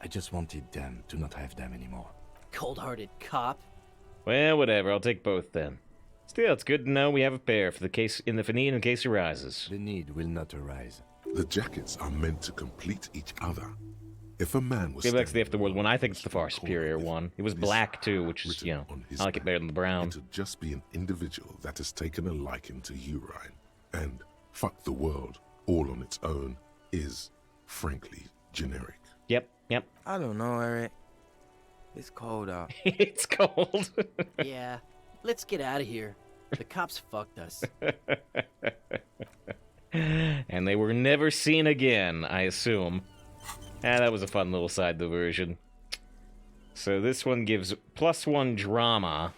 I just wanted them to not have them anymore. Cold-hearted cop. Well, whatever. I'll take both then. Still, it's good to know we have a pair for the case in case arises. The need will not arise. The jackets are meant to complete each other. If a man was Give back to the standing Afterworld one. I think across it's the from a far corner superior with one. It was this black too, which is, written you know, on his I like it back, better than the brown. It'd just be an individual that has taken a liking to urine and fuck the world all on its own is, frankly, generic. Yep. I don't know, Eric. It's cold out. It's cold. Yeah, let's get out of here. The cops fucked us. And they were never seen again, I assume. That was a fun little side diversion. So this one gives +1 drama.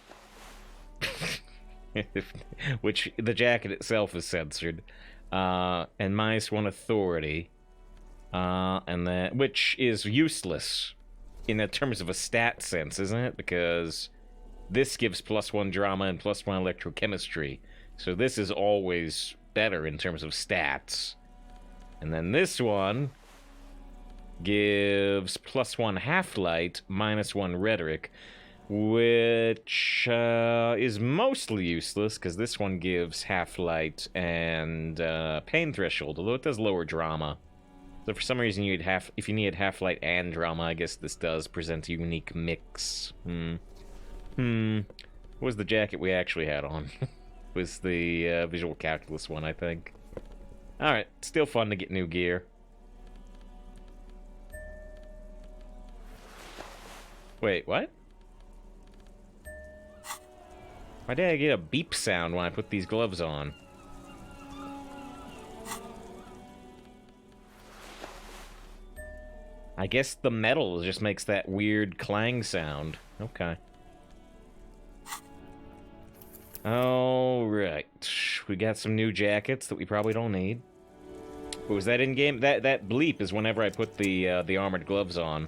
Which the jacket itself is censored. And -1 authority. And that, which is useless in the terms of a stat sense, isn't it? Because this gives +1 drama and +1 electrochemistry. So this is always better in terms of stats. And then this one gives +1 half-light, -1 rhetoric, which is mostly useless, because this one gives half-light and pain threshold, although it does lower drama. So for some reason, if you needed half-light and drama, I guess this does present a unique mix. What was the jacket we actually had on? Was the visual calculus one, I think. Alright, still fun to get new gear. Wait, what? Why did I get a beep sound when I put these gloves on? I guess the metal just makes that weird clang sound. Okay. Alright. We got some new jackets that we probably don't need. What was that in-game? That bleep is whenever I put the armored gloves on.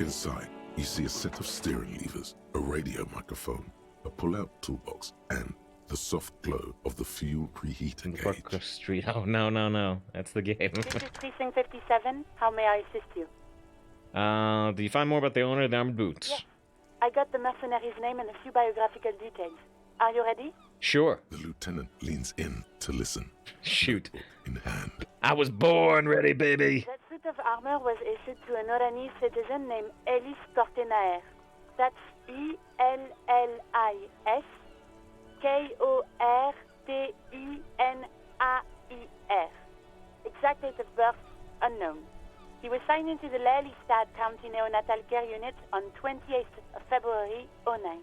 Inside, you see a set of steering levers, a radio microphone, a pull-out toolbox, and the soft glow of the fuel preheating gauge. Street. Oh, no. That's the game. This is Precinct 57. How may I assist you? Do you find more about the owner of the armored boots? Yes. I got the mercenary's name and a few biographical details. Are you ready? Sure. The lieutenant leans in to listen. Shoot. In hand. I was born ready, baby. That suit of armor was issued to an Oranese citizen named Ellis Kortenaer. That's E-L-L-I-S Kortenaer. Exact date of birth, unknown. He was signed into the Lelystad County Neonatal Care Unit on 28th of February, 09.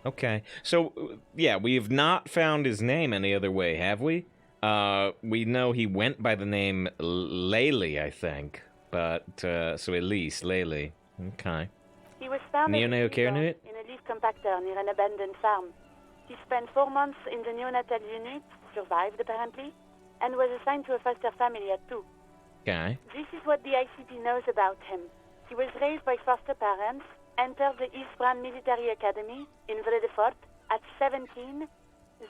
Okay. So, yeah, we've not found his name any other way, have we? We know he went by the name Laley, I think. But, so Elise, Laley. Okay. He was found Neonatal Care Unit? in a leaf compactor near an abandoned farm. He spent 4 months in the neonatal unit, survived apparently, and was assigned to a foster family at 2. Okay. This is what the ICP knows about him. He was raised by foster parents, entered the Eastbrand Military Academy in Vredefort at 17,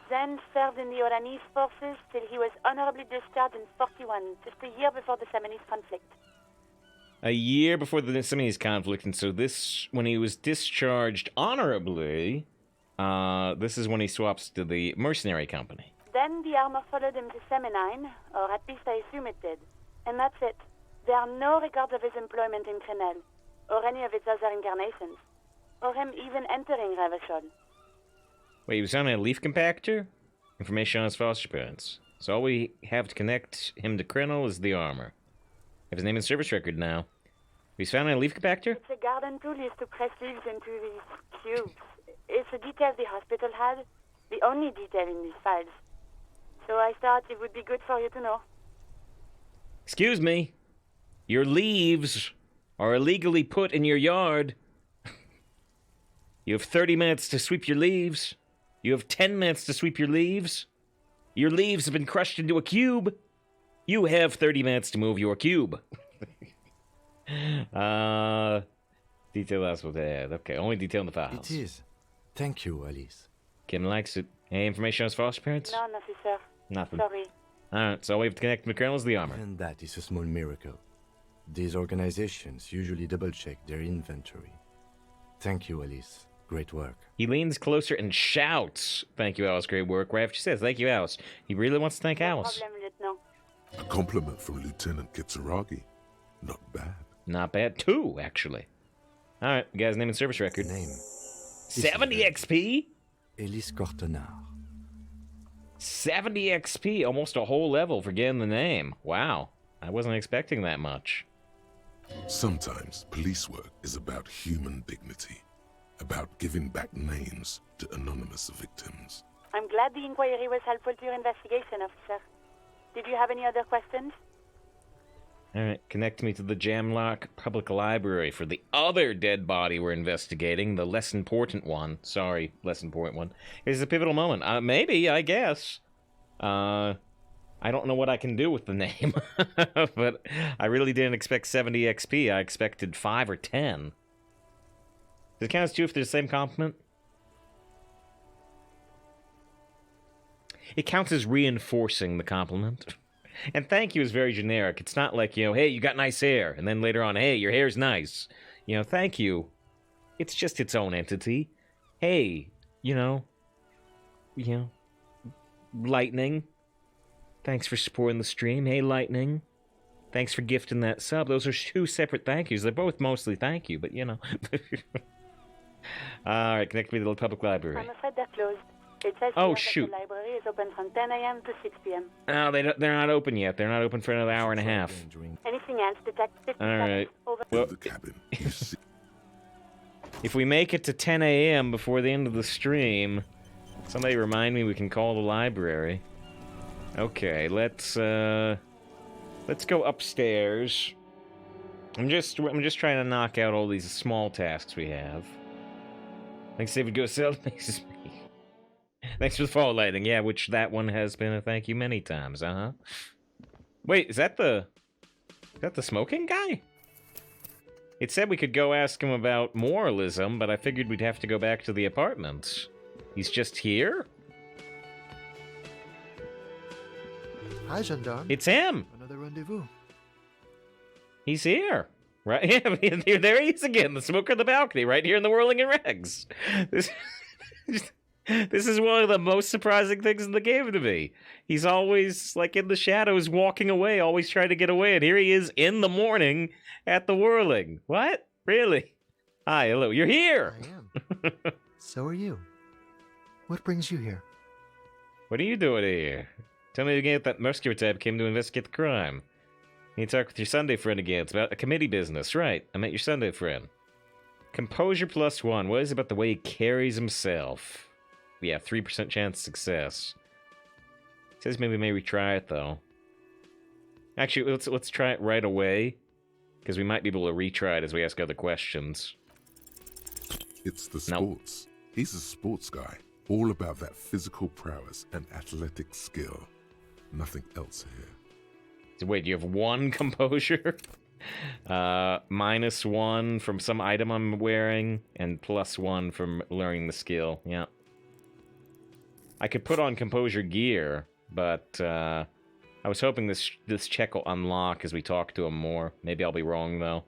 then served in the Oranese forces till he was honorably discharged in 41, just a year before the Seminese conflict. A year before the Seminese conflict, and so this, when he was discharged honorably, this is when he swaps to the mercenary company. Then the armor followed him to Seminine, or at least I assume it did. And that's it. There are no records of his employment in Crenel, or any of its other incarnations, or him even entering Revachol. Wait, he was on a leaf compactor? Information on his foster parents. So all we have to connect him to Crenel is the armor. I have his name and service record now. He's found on a leaf compactor? It's a garden tool used to press leaves into these cubes. It's a detail the hospital had, the only detail in these files. So I thought it would be good for you to know. Excuse me. Your leaves are illegally put in your yard. You have 30 minutes to sweep your leaves. You have 10 minutes to sweep your leaves. Your leaves have been crushed into a cube. You have 30 minutes to move your cube. Detail that's what they had. Okay, only detail in the files. It is. Thank you, Alice. Kim likes it. Any information on his foster parents? No, nothing, sir. Nothing. Sorry. Alright, so all we have to connect to the Colonel is the armor. And that is a small miracle. These organizations usually double-check their inventory. Thank you, Alice. Great work. He leans closer and shouts, "Thank you, Alice. Great work." Right after she says, "Thank you, Alice." He really wants to thank Alice. No problem, Lieutenant. A compliment from Lieutenant Kitsuragi. Not bad. Not bad. 2, actually. Alright, the guy's name and service record. Name. 70 XP? Elise Kortenaer. 70 XP, almost a whole level for getting the name. Wow, I wasn't expecting that much. Sometimes police work is about human dignity, about giving back names to anonymous victims. I'm glad the inquiry was helpful to your investigation, officer. Did you have any other questions? Alright, connect me to the Jamlock Public Library for the other dead body we're investigating, the less important one. Sorry, less important one. It's a pivotal moment. Maybe, I guess. I don't know what I can do with the name, but I really didn't expect 70 XP. I expected 5 or 10. Does it count as 2 if they're the same compliment? It counts as reinforcing the compliment. And thank you is very generic. It's not like, hey, you got nice hair. And then later on, hey, your hair's nice. Thank you. It's just its own entity. Hey, Lightning. Thanks for supporting the stream. Hey, Lightning. Thanks for gifting that sub. Those are 2 separate thank yous. They're both mostly thank you, but Alright, connect me to the public library. I'm afraid they're closed. It says shoot. The library is open from 10 a.m. to 6 p.m. No, they're not open yet. They're not open for another hour and a half. Anything else, Detective? Alright. Over. Well, The cabin, you see. if we make it to 10 a.m. before the end of the stream, somebody remind me we can call the library. Okay, let's go upstairs. I'm just trying to knock out all these small tasks we have. Thanks, David. Go sell faces me. Thanks for the follow, Lightning. Yeah, which that one has been a thank you many times. Wait, is that the smoking guy? It said we could go ask him about moralism, but I figured we'd have to go back to the apartment. He's just here? Hi, gendarme. It's him! Another rendezvous. He's here. Right? Yeah, there he is again, the smoker on the balcony, right here in the Whirling in Regs. This is one of the most surprising things in the game to me. He's always, in the shadows, walking away, always trying to get away, and here he is in the morning at the Whirling. What? Really? Hi, hello. You're here! I am. So are you. What brings you here? What are you doing here? Tell me again if that muscular type came to investigate the crime. You talk with your Sunday friend again. It's about a committee business. Right, I met your Sunday friend. Composure +1. What is it about the way he carries himself? Yeah, 3% chance of success. It says maybe retry it, though. Actually, let's try it right away, because we might be able to retry it as we ask other questions. It's the sports. He's a sports guy, all about that physical prowess and athletic skill. Nothing else here. So wait, you have 1 composure? -1 from some item I'm wearing, and +1 from learning the skill. Yeah. I could put on composure gear, but I was hoping this check will unlock as we talk to him more. Maybe I'll be wrong, though.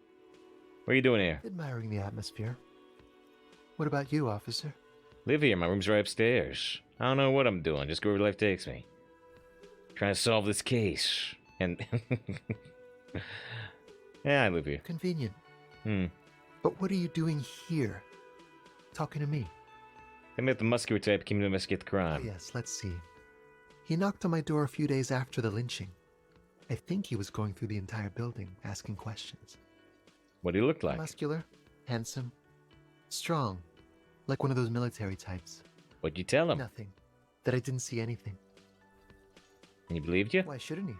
What are you doing here? Admiring the atmosphere. What about you, officer? Live here. My room's right upstairs. I don't know what I'm doing. Just go where life takes me. Trying to solve this case. And... yeah, I live here. Convenient. But what are you doing here? Talking to me? I met the muscular type came to investigate the crime. Oh, yes, let's see. He knocked on my door a few days after the lynching. I think he was going through the entire building, asking questions. What do he look like? Muscular, handsome, strong, like one of those military types. What'd you tell him? Nothing. That I didn't see anything. And he believed you? Why shouldn't he?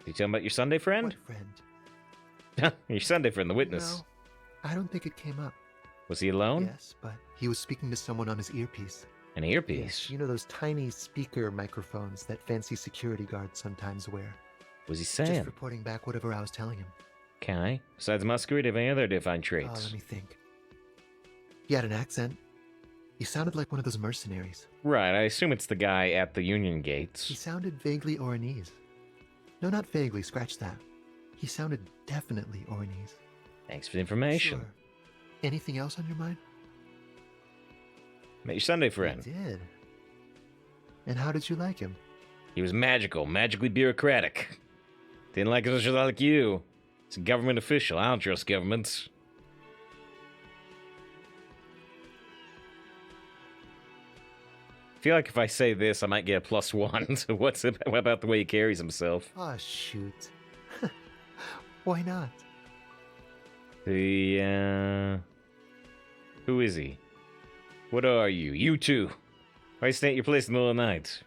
Did you tell him about your Sunday friend? What friend? Your Sunday friend, the witness. No, I don't think it came up. Was he alone? Yes, but he was speaking to someone on his earpiece. An earpiece? Yes, you know those tiny speaker microphones that fancy security guards sometimes wear. Was he saying? Just reporting back whatever I was telling him. Okay. Besides muscular, do you have any other defined Oh, traits? let me think. He had an accent. He sounded like one of those mercenaries. Right, I assume it's the guy at the Union He Gates. sounded vaguely Oranese. No, not vaguely, scratch that. He sounded definitely Oranese. Thanks for the information. Sure. Anything else on your mind? Met your Sunday friend. I did. And how did you like him? He was magical, magically bureaucratic. Didn't like as much as I like you. It's a government official. I don't trust governments. feel like if I say this, I might get a +1. So what about the way he carries himself? Ah, shoot. Why not? Who is he? What are you? You two. Why stay at your place in the middle of the night?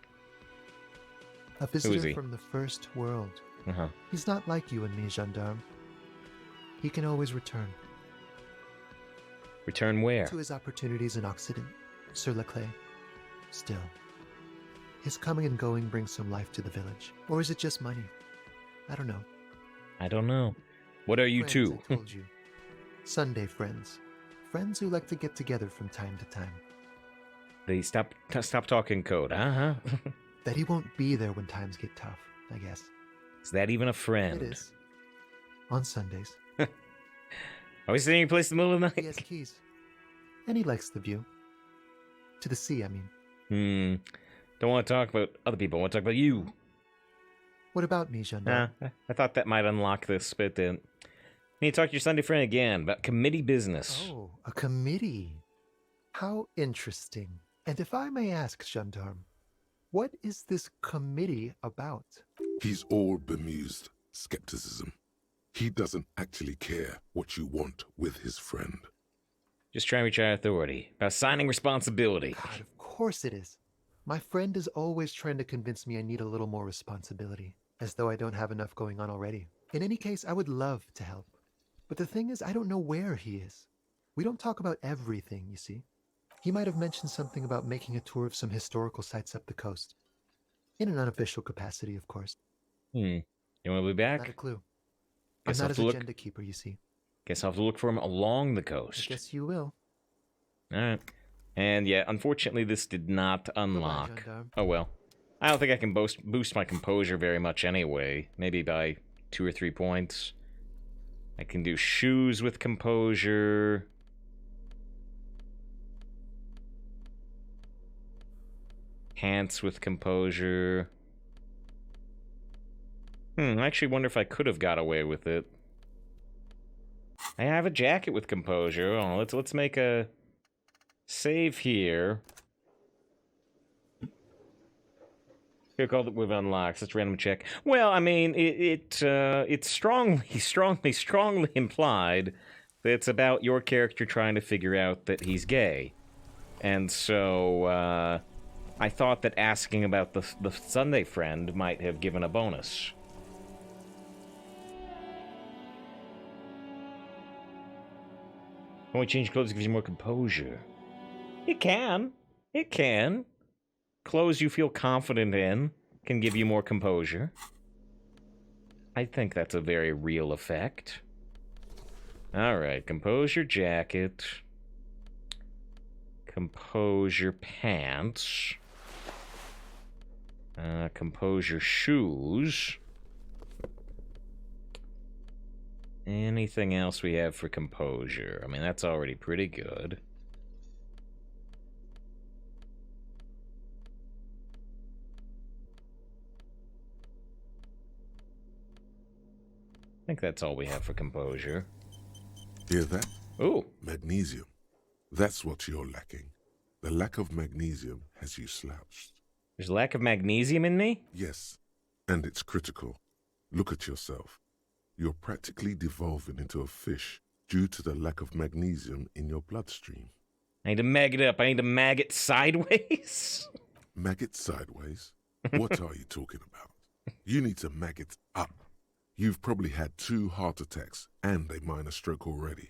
A visitor from the first world. Uh-huh. He's not like you and me, gendarme. He can always return. Return where? To his opportunities in Occident, Sur la Clé. Still, his coming and going brings some life to the village. Or is it just money? I don't know. I don't know. What are you Friends, two? I told you. Sunday friends. Friends who like to get together from time to time. They stop talking code, huh? That he won't be there when times get tough, I guess. Is that even a friend? It is. On Sundays. Are we staying in your place in the middle of the night? He has keys. And he likes the view. To the sea, I mean. Don't want to talk about other people. I want to talk about you. What about me, gendarme? I thought that might unlock this, but you need to talk to your Sunday friend again about committee business. Oh, a committee. How interesting. And if I may ask, gendarme, what is this committee about? He's all bemused skepticism. He doesn't actually care what you want with his friend. Just trying to reach our authority. About signing responsibility. God, of course it is. My friend is always trying to convince me I need a little more responsibility, as though I don't have enough going on already. In any case, I would love to help. But the thing is, I don't know where he is. We don't talk about everything, you see. He might have mentioned something about making a tour of some historical sites up the coast. In an unofficial capacity, of course. You want to be back? Not a clue. Guess I'm I'll not his have to agenda keeper, you see. Guess I'll have to look for him along the I coast. guess you will. Alright. And yeah, unfortunately this did not unlock. gendarme. Oh well. I don't think I can boost my composure very much anyway. Maybe by 2 or 3 points. I can do shoes with composure. Pants with composure. I actually wonder if I could have got away with it. I have a jacket with composure. Oh, let's make a save here. Here, called it with unlocks. Let's random check. Well, I mean, it's strongly implied that it's about your character trying to figure out that he's gay, and so I thought that asking about the Sunday friend might have given a bonus. Only change clothes gives you more composure. It can. It can. Clothes you feel confident in can give you more composure. I think that's a very real effect. Alright, composure jacket. Composure pants. Composure shoes. Anything else we have for composure? I mean, that's already pretty good. I think that's all we have for composure. Hear that? Ooh. Magnesium. That's what you're lacking. The lack of magnesium has you slouched. There's a lack of magnesium in me? Yes, and it's critical. Look at yourself. You're practically devolving into a fish due to the lack of magnesium in your bloodstream. I need to mag it up. I need to mag it sideways. Mag it sideways? What are you talking about? You need to mag it up. You've probably had 2 heart attacks and a minor stroke already.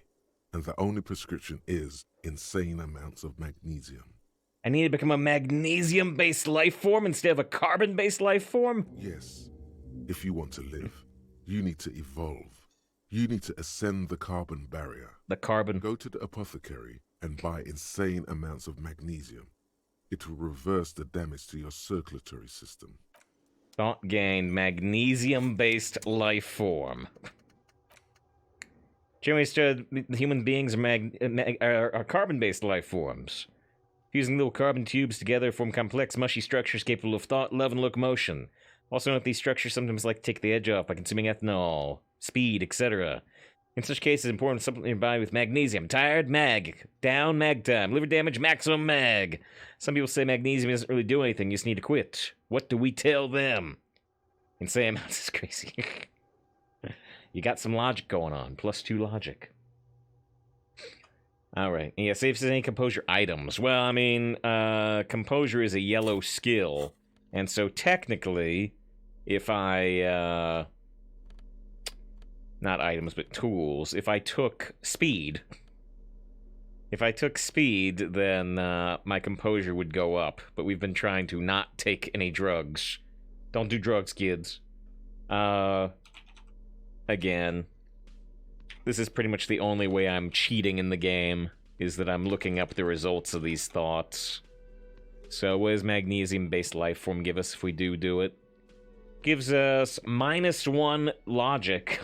And the only prescription is insane amounts of magnesium. I need to become a magnesium-based life form instead of a carbon-based life form? Yes. If you want to live, you need to evolve. You need to ascend the carbon barrier. The carbon. Go to the apothecary and buy insane amounts of magnesium. It will reverse the damage to your circulatory system. Thought gained magnesium-based life form. Generally understood, human beings are carbon-based life forms. Fusing little carbon tubes together form complex, mushy structures capable of thought, love, and locomotion. Also note these structures sometimes like to take the edge off by consuming ethanol, speed, etc. In such cases, important to supplement your body with magnesium. Tired? Mag. Down? Mag time. Liver damage? Maximum mag. Some people say magnesium doesn't really do anything. You just need to quit. What do we tell them? Insane amounts is crazy. You got some logic going on. +2 logic. Alright. Yeah, see if there's any composure items. Well, I mean, composure is a yellow skill. And so technically, if I, not items, but tools. If I took speed, then my composure would go up. But we've been trying to not take any drugs. Don't do drugs, kids. Again, this is pretty much the only way I'm cheating in the game, is that I'm looking up the results of these thoughts. So what does magnesium-based life form give us if we do it? Gives us -1 logic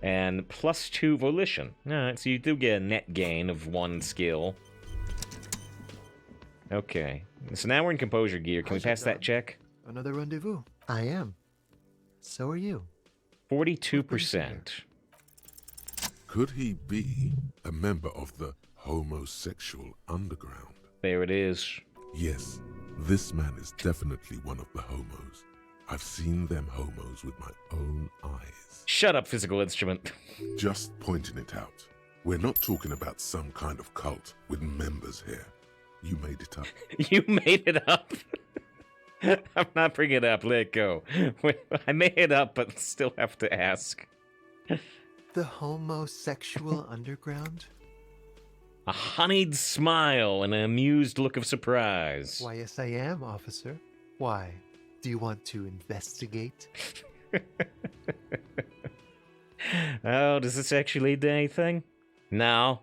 and +2 volition. Alright, so you do get a net gain of 1 skill. Okay, so now we're in composure gear. Can we pass that check? Another rendezvous. I am. So are you. 42%. Could he be a member of the homosexual underground? There it is. Yes, this man is definitely one of the homos. I've seen them homos with my own eyes. Shut up, physical instrument. Just pointing it out. We're not talking about some kind of cult with members here. You made it up. You made it up? I'm not bringing it up. Let it go. I made it up, but still have to ask. The homosexual underground? A honeyed smile and an amused look of surprise. Why, yes, I am, officer. Why? Do you want to investigate? Oh, does this actually lead to anything? No.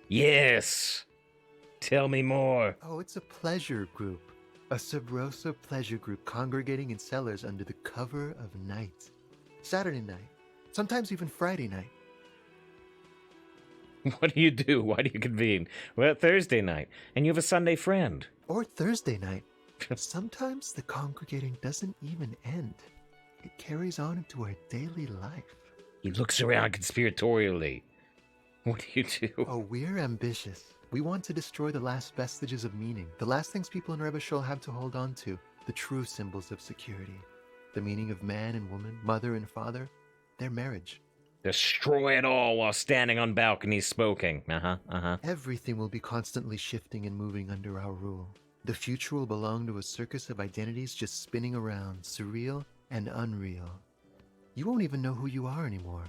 Yes. Tell me more. Oh, it's a pleasure group. A Sub Rosa pleasure group congregating in cellars under the cover of night. Saturday night. Sometimes even Friday night. What do you do? Why do you convene? Well, Thursday night. And you have a Sunday friend. Or Thursday night. Sometimes the congregating doesn't even end. It carries on into our daily life. He looks around conspiratorially. What do you do? Oh, we're ambitious. We want to destroy the last vestiges of meaning, the last things people in Rebishol have to hold on to, the true symbols of security, the meaning of man and woman, mother and father, their marriage. Destroy it all while standing on balconies smoking. Everything will be constantly shifting and moving under our rule. The future will belong to a circus of identities just spinning around, surreal and unreal. You won't even know who you are anymore.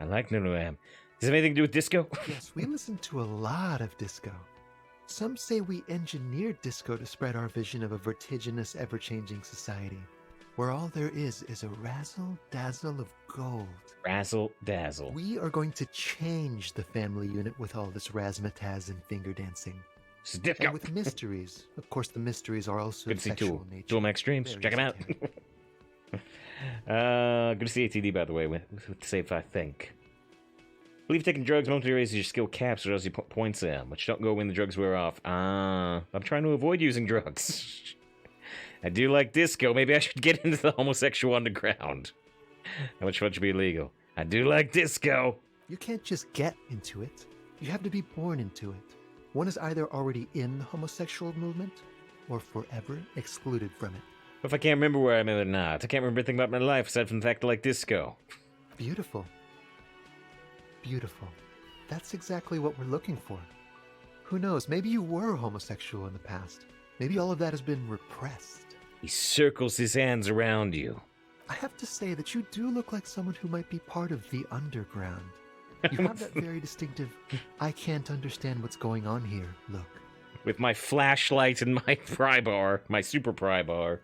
I like Nunuam. Does it have anything to do with disco? Yes, we listen to a lot of disco. Some say we engineered disco to spread our vision of a vertiginous, ever-changing society, where all there is a razzle-dazzle of gold. Razzle-dazzle. We are going to change the family unit with all this razzmatazz and finger dancing. And with mysteries. Of course, the mysteries are also good to see sexual nature. Tool Max Streams. Check them out. Good to see ATD, by the way, with safe, I think. Believe taking drugs momentarily raises your skill caps or else you put points in, but you don't go when the drugs wear off. I'm trying to avoid using drugs. I do like disco. Maybe I should get into the homosexual underground. How much fun should be illegal? I do like disco. You can't just get into it. You have to be born into it. One is either already in the homosexual movement or forever excluded from it. What if I can't remember where I'm in or not? I can't remember anything about my life aside from the fact I like disco. Beautiful. Beautiful. That's exactly what we're looking for. Who knows, maybe you were homosexual in the past. Maybe all of that has been repressed. He circles his hands around you. I have to say that you do look like someone who might be part of the underground. You have that very distinctive, I can't understand what's going on here look. With my flashlight and my pry bar, my super pry bar.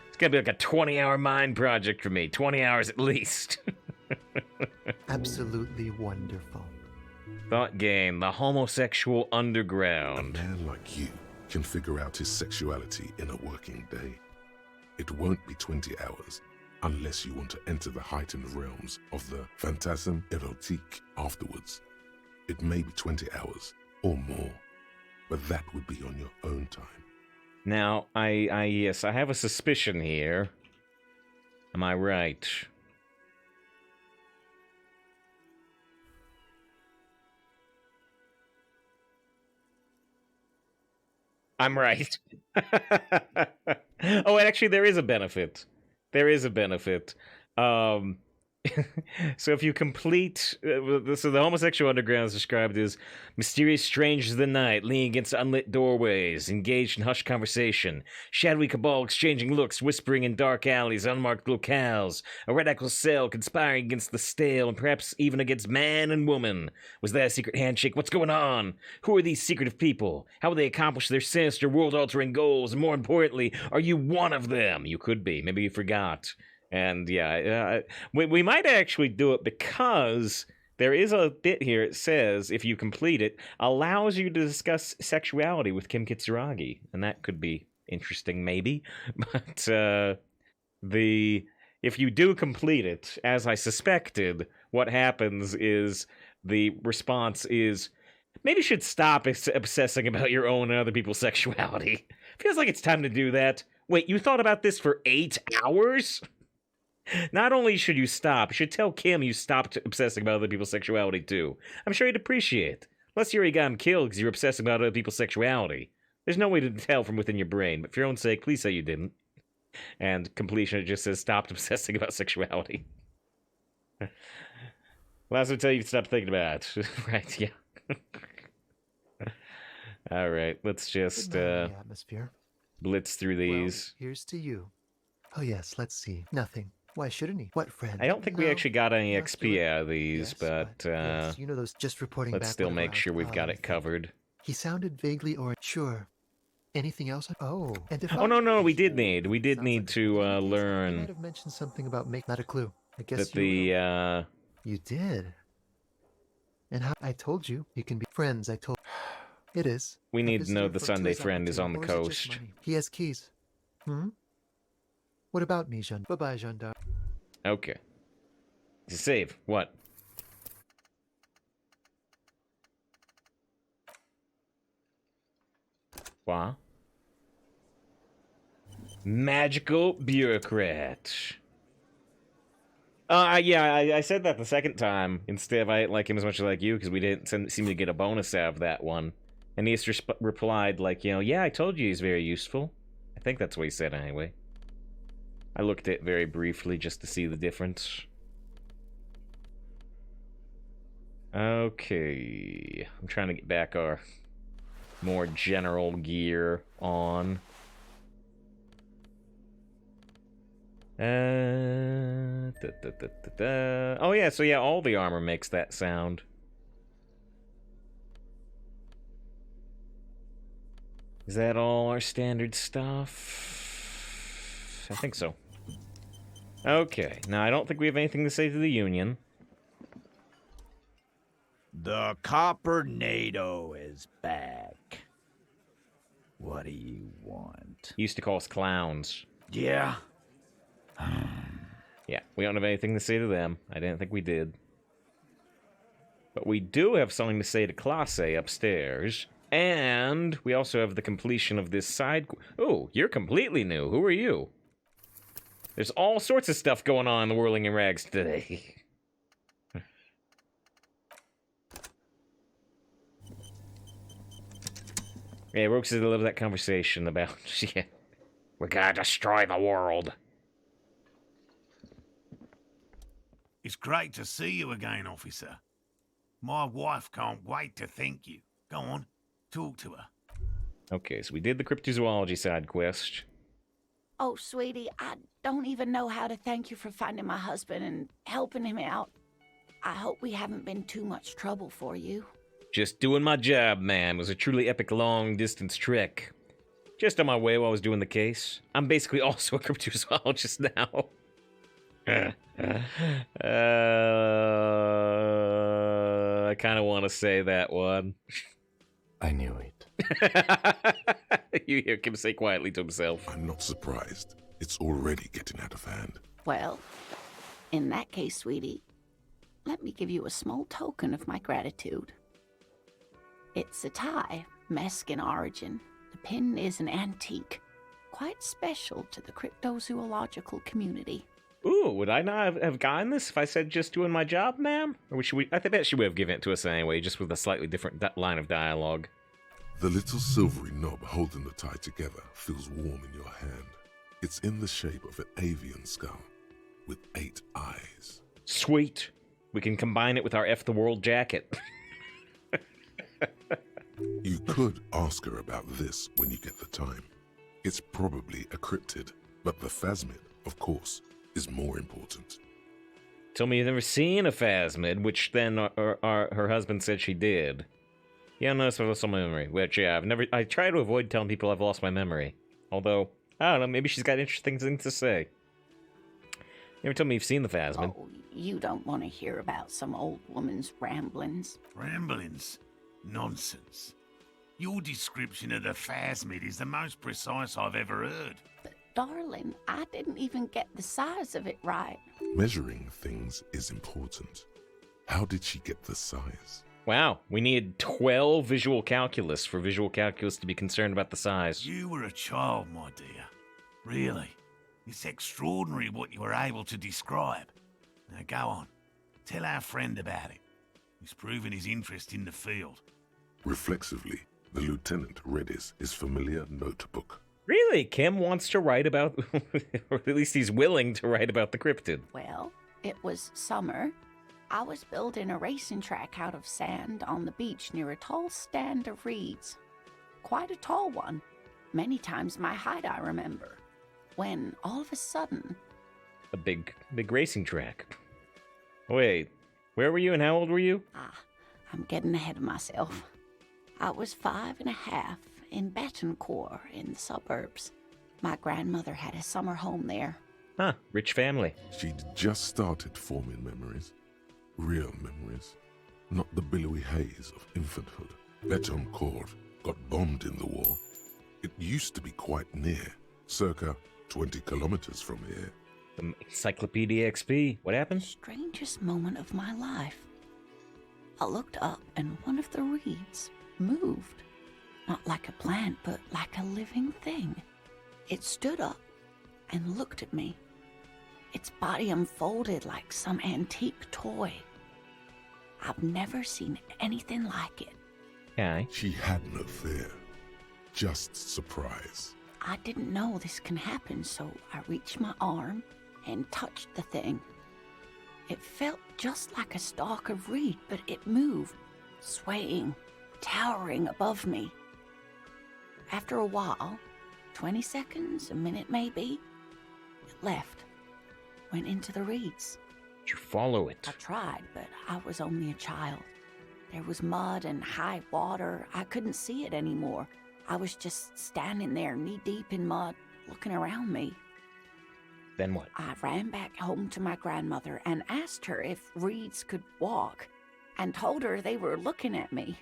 It's gonna be like a 20-hour mind project for me. 20 hours at least. Absolutely wonderful. Thought game, the homosexual underground. A man like you can figure out his sexuality in a working day. It won't be 20 hours unless you want to enter the heightened realms of the phantasm erotique afterwards. It may be 20 hours or more, but that would be on your own time. Now, yes, I have a suspicion here. Am I right? I'm right. Oh, actually, there is a benefit. There is a benefit. So if you complete, so the homosexual underground is described as mysterious strangers of the night, leaning against unlit doorways, engaged in hushed conversation, shadowy cabal exchanging looks, whispering in dark alleys, unmarked locales, a radical cell conspiring against the stale, and perhaps even against man and woman. Was that a secret handshake? What's going on? Who are these secretive people? How will they accomplish their sinister, world-altering goals? And more importantly, are you one of them? You could be. Maybe you forgot. And yeah, we might actually do it because there is a bit here. It says if you complete it, allows you to discuss sexuality with Kim Kitsuragi, and that could be interesting, maybe. But if you do complete it, as I suspected, what happens is the response is maybe you should stop obsessing about your own and other people's sexuality. Feels like it's time to do that. Wait, you thought about this for 8 hours? Not only should you stop, you should tell Kim you stopped obsessing about other people's sexuality, too. I'm sure he'd appreciate it. Unless you already got him killed because you're obsessing about other people's sexuality. There's no way to tell from within your brain, but for your own sake, please say you didn't. And completion, it just says stopped obsessing about sexuality. Last will tell you to stop thinking about it. Right, yeah. Alright, let's just the atmosphere. Blitz through these. Well, here's to you. Oh yes, let's see. Nothing. Why shouldn't he? What friend? I don't think we actually got any XP out of these, yes, but yes, you know those just reporting let's back still what make arrived. sure we've got it covered. He sounded vaguely sure. Anything else? Oh, and if oh no, we did need to I learn. might have mentioned something about not a clue. I guess that the you did. And how I told you can be friends. I told. It is. We need to know the Sunday friend is on the coast. He has keys. Hmm. What about me, Jean? Bye-bye, Gendarme. Okay. Save. What? What? Magical bureaucrat. Yeah, I said that the second time. Instead, I didn't like him as much as I like you because we didn't seem to get a bonus out of that one. And he just replied like, yeah, I told you he's very useful. I think that's what he said anyway. I looked at it very briefly just to see the difference. Okay. I'm trying to get back our more general gear on. Oh yeah, so yeah, all the armor makes that sound. Is that all our standard stuff? I think so. Okay, now I don't think we have anything to say to the Union. The Copper-nado is back. What do you want? He used to call us clowns. Yeah? Yeah, we don't have anything to say to them. I didn't think we did. But we do have something to say to Classe upstairs. And we also have the completion of this side... Oh, you're completely new. Who are you? There's all sorts of stuff going on in the Whirling in Rags today. Yeah, Roke says I love that conversation about... Yeah, we gotta destroy the world. It's great to see you again, officer. My wife can't wait to thank you. Go on, talk to her. Okay, so we did the cryptozoology side quest. Oh, sweetie, I don't even know how to thank you for finding my husband and helping him out. I hope we haven't been too much trouble for you. Just doing my job, ma'am. It was a truly epic long-distance trek. Just on my way while I was doing the case. I'm basically also a cryptozoologist now. I kind of want to say that one. I knew it. You hear Kim say quietly to himself. I'm not surprised. It's already getting out of hand. Well, in that case, sweetie, let me give you a small token of my gratitude. It's a tie, Mesk in origin. The pin is an antique, quite special to the cryptozoological community. Ooh, would I not have gotten this if I said just doing my job, ma'am? Or should we? I bet she would have given it to us anyway, just with a slightly different line of dialogue. The little silvery knob holding the tie together feels warm in your hand. It's in the shape of an avian skull with 8 eyes. Sweet. We can combine it with our F the World jacket. You could ask her about this when you get the time. It's probably a cryptid, but the phasmid, of course, is more important. Told me you've never seen a phasmid, which then her husband said she did. Yeah, no, it's lost my memory. Which, yeah, I try to avoid telling people I've lost my memory. Although, I don't know, maybe she's got interesting things to say. You ever told me you've seen the phasmid? Oh, you don't want to hear about some old woman's ramblings. Ramblings? Nonsense. Your description of the phasmid is the most precise I've ever heard. But, darling, I didn't even get the size of it right. Measuring things is important. How did she get the size? Wow, we need 12 visual calculus for visual calculus to be concerned about the size. You were a child, my dear. Really. It's extraordinary what you were able to describe. Now go on. Tell our friend about it. He's proven his interest in the field. Reflexively, the lieutenant read his familiar notebook. Really? Kim wants to write about, or at least he's willing to write about the cryptid. Well, it was summer. I was building a racing track out of sand on the beach near a tall stand of reeds. Quite a tall one. Many times my height, I remember. When, all of a sudden... A big racing track. Wait, where were you and how old were you? I'm getting ahead of myself. I was 5 and a half in Betancourt in the suburbs. My grandmother had a summer home there. Huh, rich family. She'd just started forming memories. Real memories. Not the billowy haze of infanthood. Betancourt got bombed in the war. It used to be quite near, circa 20 kilometers from here. Encyclopedia XP. What happened? Strangest moment of my life. I looked up and one of the reeds moved. Not like a plant, but like a living thing. It stood up and looked at me. Its body unfolded like some antique toy. I've never seen anything like it. Okay. She had no fear, just surprise. I didn't know this can happen, so I reached my arm and touched the thing. It felt just like a stalk of reed, but it moved, swaying, towering above me. After a while, 20 seconds, a minute maybe, it left, went into the reeds. Did you follow it? I tried, but I was only a child. There was mud and high water. I couldn't see it anymore. I was just standing there knee-deep in mud, looking around me. Then what? I ran back home to my grandmother and asked her if reeds could walk, and told her they were looking at me.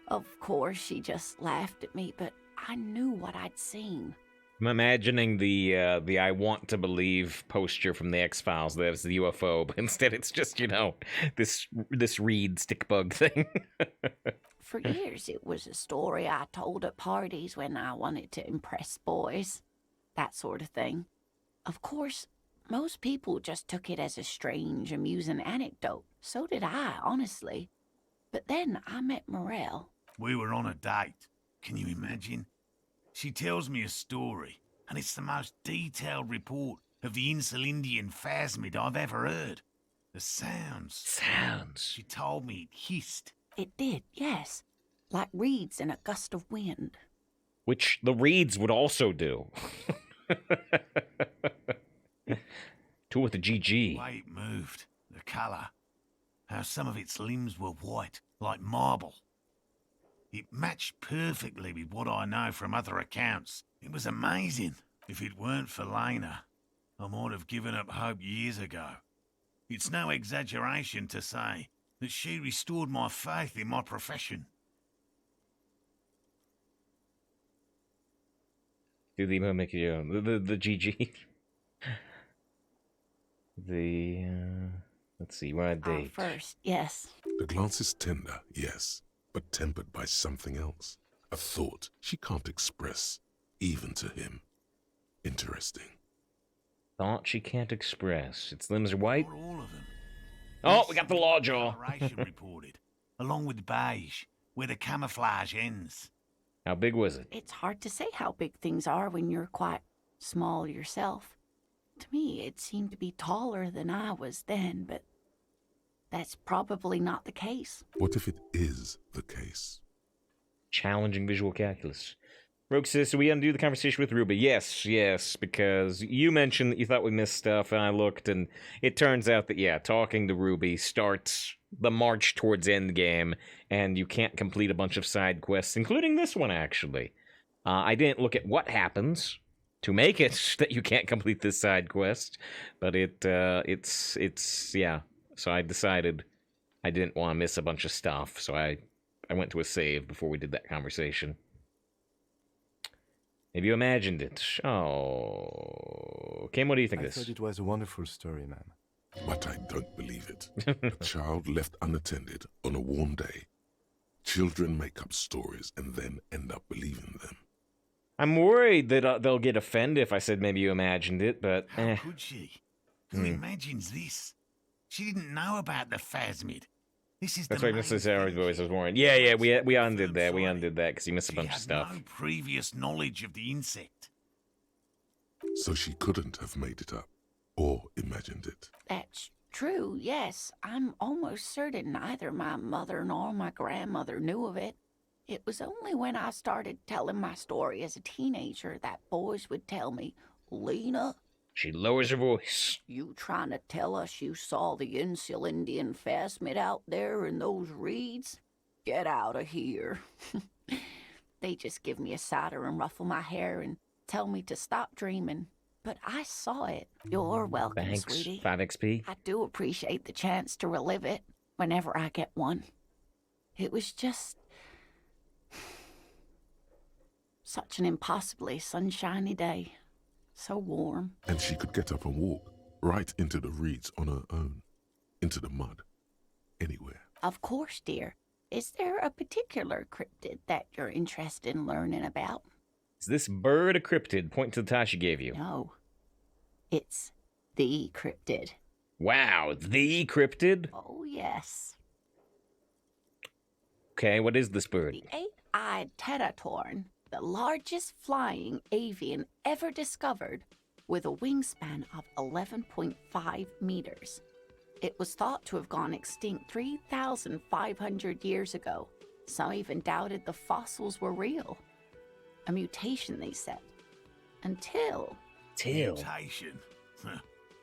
Of course, she just laughed at me, but I knew what I'd seen. I'm imagining the I want to believe posture from the X-Files. There's the UFO, but instead it's just, this reed stick bug thing. For years, it was a story I told at parties when I wanted to impress boys. That sort of thing. Of course, most people just took it as a strange, amusing anecdote. So did I, honestly. But then I met Morel. We were on a date. Can you imagine? She tells me a story, and it's the most detailed report of the Insulindian phasmid I've ever heard. The sounds. She told me it hissed. It did, yes. Like reeds in a gust of wind. Which the reeds would also do. Do with the GG. The way it moved, the colour, how some of its limbs were white, like marble. It matched perfectly with what I know from other accounts. It was amazing. If it weren't for Lena, I might have given up hope years ago. It's no exaggeration to say that she restored my faith in my profession. Do the mimic, the GG. Let's see, what date? First, yes. The glance is tender, yes, but tempered by something else. A thought she can't express, even to him. Interesting. Thought she can't express. Its limbs are white? Not all of them. Oh, we got the law jaw. Reported, along with beige, where the camouflage ends. How big was it? It's hard to say how big things are when you're quite small yourself. To me, it seemed to be taller than I was then, but that's probably not the case. What if it is the case? Challenging visual calculus. Rogue says, so we undo the conversation with Ruby. Yes, because you mentioned that you thought we missed stuff, and I looked, and it turns out that, yeah, talking to Ruby starts the march towards endgame, and you can't complete a bunch of side quests, including this one, actually. I didn't look at what happens to make it that you can't complete this side quest, but it's yeah. So I decided I didn't want to miss a bunch of stuff, so I went to a save before we did that conversation. Have you imagined it? Oh. Kim, what do you think of this? I thought it was a wonderful story, man. But I don't believe it. A child left unattended on a warm day. Children make up stories and then end up believing them. I'm worried that they'll get offended if I said maybe you imagined it, but How could she? Who imagines this? She didn't know about the phasmid. This is That's the why Mrs. Sarah's voice was worried. Yeah, we undid that. We undid that because you missed a bunch of stuff. No previous knowledge of the insect. So she couldn't have made it up or imagined it. That's true, yes. I'm almost certain neither my mother nor my grandmother knew of it. It was only when I started telling my story as a teenager that boys would tell me, Lena, she lowers her voice. You trying to tell us you saw the Insul Indian phasmid out there in those reeds? Get out of here. They just give me a cider and ruffle my hair and tell me to stop dreaming. But I saw it. You're welcome, Thanks, sweetie. 5 XP. I do appreciate the chance to relive it whenever I get one. It was just such an impossibly sunshiny day. So warm. And she could get up and walk right into the reeds on her own, into the mud, anywhere. Of course, dear. Is there a particular cryptid that you're interested in learning about? Is this bird a cryptid? Point to the tie she gave you. No. It's the cryptid. Wow, the cryptid? Oh, yes. Okay, what is this bird? The eight-eyed teratorn, the largest flying avian ever discovered, with a wingspan of 11.5 meters. It was thought to have gone extinct 3,500 years ago. Some even doubted the fossils were real. A mutation, they said. Until... Mutation?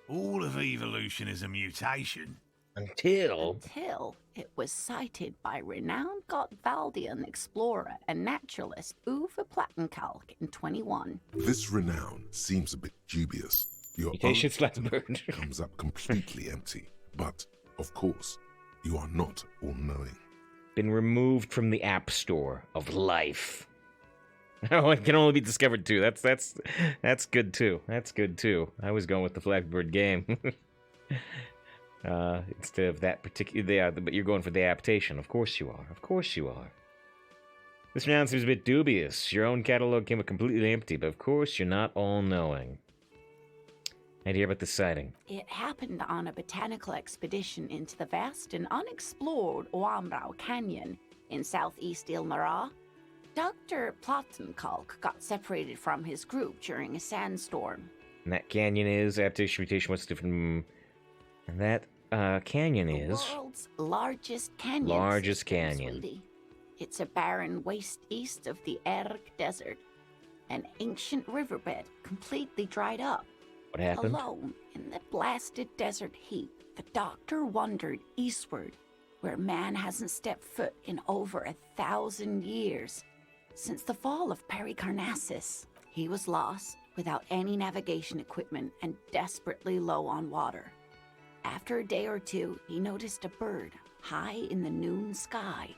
All of evolution is a mutation. Until it was cited by renowned Gottwaldian explorer and naturalist Uwe Plattenkalk in 21. This renown seems a bit dubious. Your Mutation bird comes up completely empty. But, of course, you are not all-knowing. Been removed from the App Store of life. Oh, it can only be discovered too. That's good too. That's good too. I was going with the Blackbird game. Instead of that particular, but you're going for the adaptation. Of course you are. Of course you are. This round seems a bit dubious. Your own catalog came up completely empty, but of course you're not all-knowing. I'd hear about this sighting. It happened on a botanical expedition into the vast and unexplored Oamrau Canyon in southeast Ilmara. Dr. Plattenkalk got separated from his group during a sandstorm. And that canyon is adaptation, mutation. What's different? And that canyon is the world's largest canyon. Largest canyon. Sweetie. It's a barren waste east of the Erg Desert, an ancient riverbed completely dried up. What happened? Alone in the blasted desert heat, the doctor wandered eastward, where man hasn't stepped foot in over 1,000 years. Since the fall of Pericarnassus, he was lost, without any navigation equipment and desperately low on water. After a day or two, he noticed a bird high in the noon sky.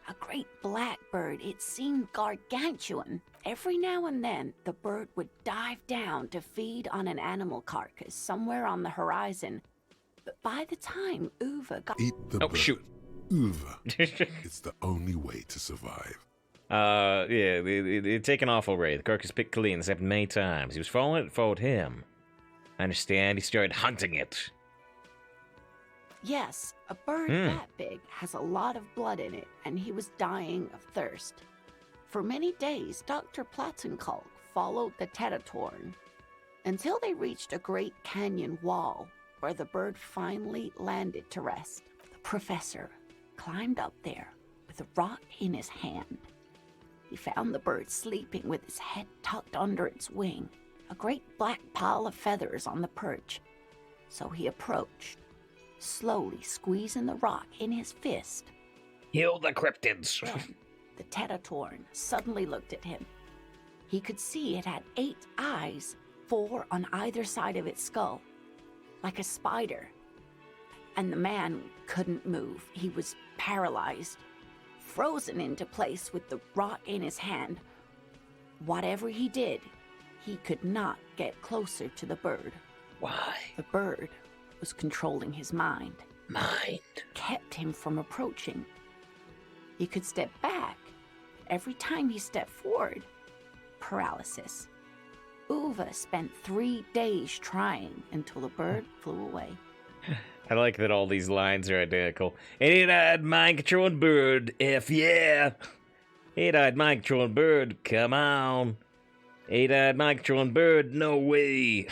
A great black bird. It seemed gargantuan. Every now and then, the bird would dive down to feed on an animal carcass somewhere on the horizon. But by the time Uwe got... Eat the bird. Shoot. Uwe. It's the only way to survive. Yeah, it taken off already. The carcass picked clean. This happened many times. He was following it, followed him. I understand. He started hunting it. Yes, a bird that big has a lot of blood in it, and he was dying of thirst. For many days, Dr. Platzenkalk followed the Teratorn until they reached a great canyon wall where the bird finally landed to rest. The professor climbed up there with a rock in his hand. He found the bird sleeping with his head tucked under its wing, a great black pile of feathers on the perch. So he approached, slowly squeezing the rock in his fist. Heal the cryptids. Then the Teratorn suddenly looked at him. He could see it had 8 eyes, 4 on either side of its skull, like a spider. And the man couldn't move. He was paralyzed, frozen into place with the rock in his hand. Whatever he did, he could not get closer to the bird. Why? The bird was controlling his mind. Mind? Kept him from approaching. He could step back. Every time he stepped forward, paralysis. Uwe spent 3 days trying until the bird flew away. I like that all these lines are identical. 8-eyed mind-controlling bird, F yeah. 8-eyed mind-controlling bird, come on. 8-eyed mind-controlling bird, no way.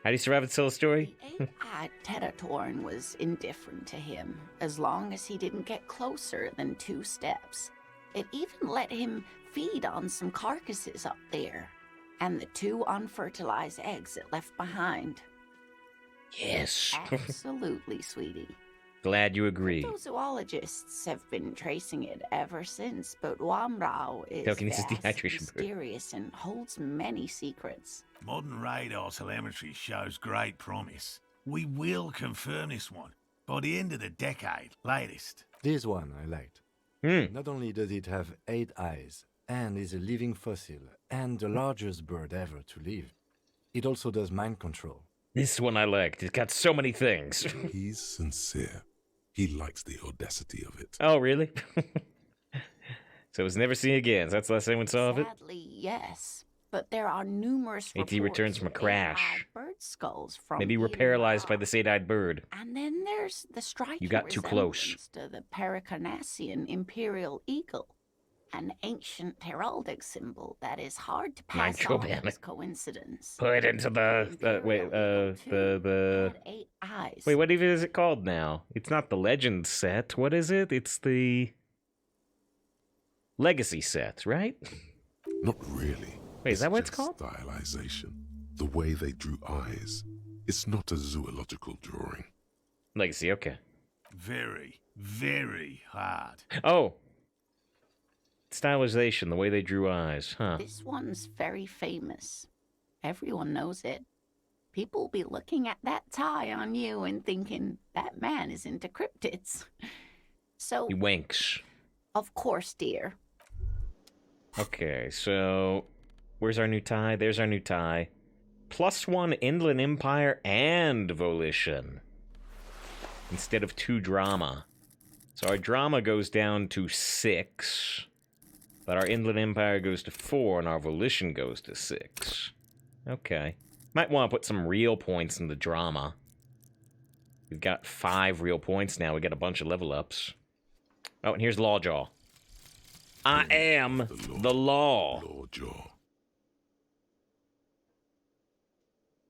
How do you survive and tell a story? The 8-eyed Teratorn was indifferent to him, as long as he didn't get closer than 2 steps. It even let him feed on some carcasses up there, and the 2 unfertilized eggs it left behind. Yes. Absolutely, sweetie. Glad you agree. Zoologists have been tracing it ever since, but Wamrau is vast, mysterious, and holds many secrets. Modern radar telemetry shows great promise. We will confirm this one by the end of the decade, latest. This one I liked. Not only does it have 8 eyes, and is a living fossil, and the largest bird ever to live, it also does mind control. This one I liked. It's got so many things. He's sincere. He likes the audacity of it. Oh, really? So it was never seen again. So that's the last anyone saw of it? Sadly, yes. But there are numerous AT returns from a crash. bird skulls from Maybe we're paralyzed by this 8-eyed bird. And then there's the striking You got too close. to the Paracarnassian imperial eagle, an ancient heraldic symbol that is hard to pass off as coincidence. Put it into the 8 eyes. Wait, what even is it called now? It's not the Legend set. What is it? It's the Legacy set, right? Not really. Wait, is that what it's called? Stylization. The way they drew eyes. It's not a zoological drawing. Legacy, okay. Very, very hard. Oh. Stylization, the way they drew eyes, huh? This one's very famous. Everyone knows it. People will be looking at that tie on you and thinking, that man is into cryptids. So... He winks. Of course, dear. Okay, so... Where's our new tie? There's our new tie. +1 Inland Empire and Volition. Instead of 2 drama. So our drama goes down to 6. But our Inland Empire goes to 4 and our Volition goes to 6. Okay. Might want to put some real points in the drama. We've got 5 real points now. We got a bunch of level ups. Oh, and here's Lawjaw. I am the law. Lawjaw.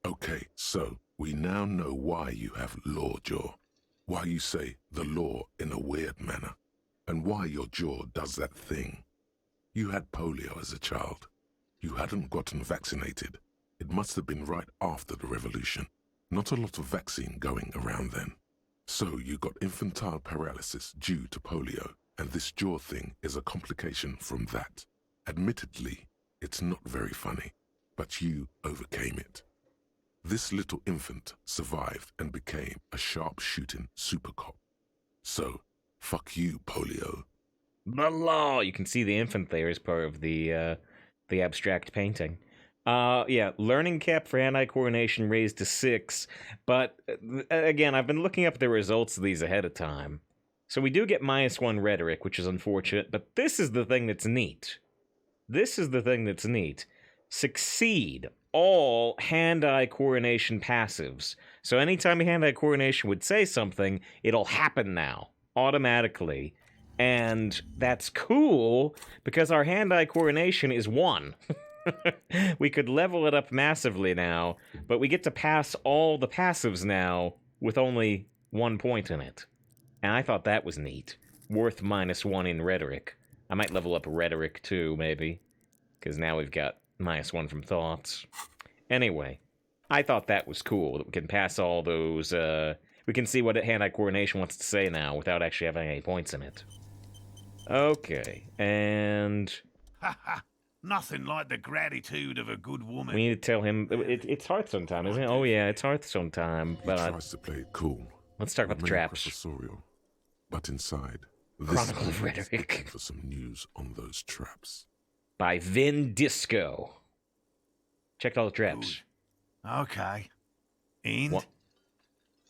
Okay, so we now know why you have Lawjaw. Why you say the law in a weird manner. And why your jaw does that thing. You had polio as a child. You hadn't gotten vaccinated. It must have been right after the revolution. Not a lot of vaccine going around then. So you got infantile paralysis due to polio, and this jaw thing is a complication from that. Admittedly, it's not very funny, but you overcame it. This little infant survived and became a sharp-shooting super cop. So, fuck you, polio. The law! You can see the infant there as part of the abstract painting. Yeah, learning cap for anti-coordination raised to 6, but again, I've been looking up the results of these ahead of time. So we do get -1 rhetoric, which is unfortunate, but this is the thing that's neat. This is the thing that's neat. Succeed. all hand-eye coordination passives. So anytime a hand-eye coordination would say something, it'll happen now, automatically. And that's cool, because our hand-eye coordination is 1. We could level it up massively now, but we get to pass all the passives now with only 1 point in it. And I thought that was neat. Worth -1 in rhetoric. I might level up rhetoric too, maybe. Because now we've got -1 from thoughts. Anyway, I thought that was cool, that we can pass all those, we can see what hand-eye coordination wants to say now without actually having any points in it. Okay, and... Ha ha! Nothing like the gratitude of a good woman. we need to tell him, it's Hearthstone time, isn't it? Oh yeah, it's Hearthstone time, He but... tries to play it cool. let's talk about the remain traps. professorial, but inside, this Chronicle of woman is Rhetoric. looking for some news on those traps. By Vin Disco. Checked all the traps. Okay. And? What?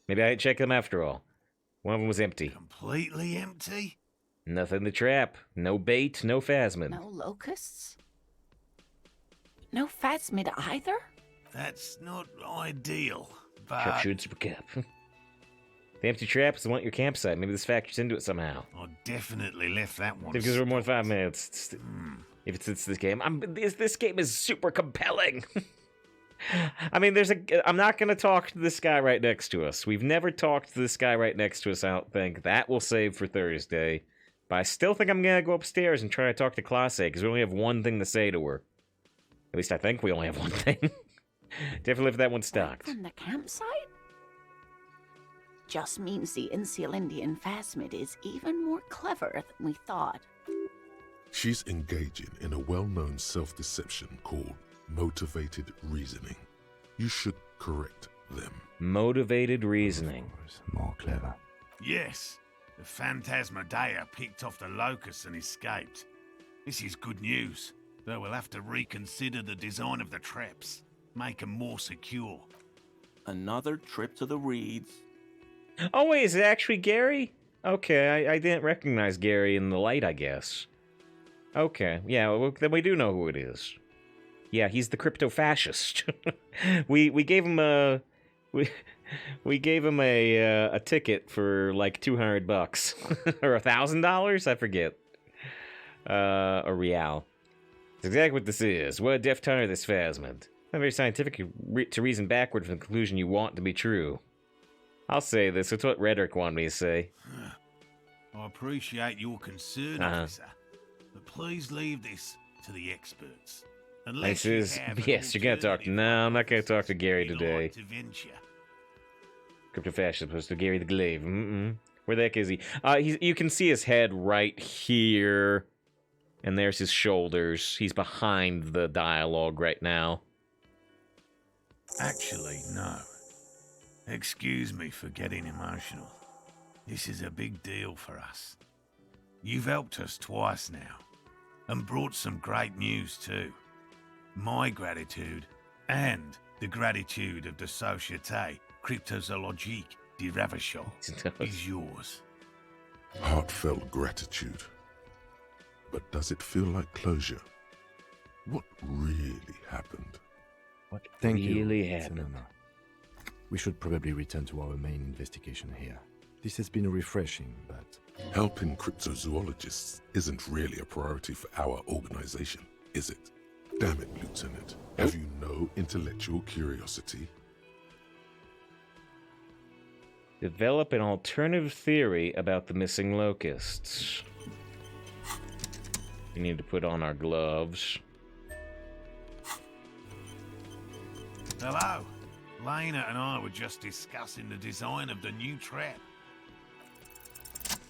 Maybe I didn't check them after all. One of them was empty. Completely empty? Nothing to trap. No bait, no phasmid. No locusts? No phasmid either? That's not ideal, Trap but shoots per cap. The empty trap is the one at your campsite. Maybe this factors into it somehow. I definitely left that one. Because we're more than 5 minutes. If it's this game, this game is super compelling. I mean, I'm not going to talk to this guy right next to us. We've never talked to this guy right next to us, I don't think. That will save for Thursday. But I still think I'm going to go upstairs and try to talk to Classe, because we only have one thing to say to her. At least I think we only have one thing. Definitely if that one's stocked. From the campsite? Just means the Insulindian phasmid is even more clever than we thought. She's engaging in a well-known self-deception called motivated reasoning. You should correct them. Motivated reasoning. More clever. yes, the Phantasmadeia picked off the locusts and escaped. This is good news, though we'll have to reconsider the design of the traps, make them more secure. Another trip to the reeds. Oh, wait, is it actually Gary? Okay, I didn't recognize Gary in the light, I guess. Okay, yeah, well, then we do know who it is. Yeah, he's the crypto-fascist. we gave him a... We gave him a ticket for like $200 or $1,000, I forget. A real. That's exactly what this is. What a deft hunter this phasmid. Not very scientific to reason backward from the conclusion you want to be true. I'll say this. It's what Rhetoric wanted me to say. I appreciate your concern, officer, but please leave this to the experts. Unless you have an yes, you're gonna talk. No, I'm not gonna talk to Gary today. to venture. Crypto-fascist opposed to Gary the Glaive. Where the heck is he? You can see his head right here. And there's his shoulders. He's behind the dialogue right now. Actually, no. Excuse me for getting emotional. This is a big deal for us. You've helped us twice now, and brought some great news too. My gratitude, and the gratitude of the Société Cryptozoologique de Ravachol is yours. Heartfelt gratitude. But does it feel like closure? What really happened? What Thank really you. happened? We should probably return to our main investigation here. This has been refreshing, but... Helping cryptozoologists isn't really a priority for our organization, is it? Damn it, Lieutenant. Have you no intellectual curiosity? Develop an alternative theory about the missing locusts. We need to put on our gloves. Hello. Lena and I were just discussing the design of the new trap.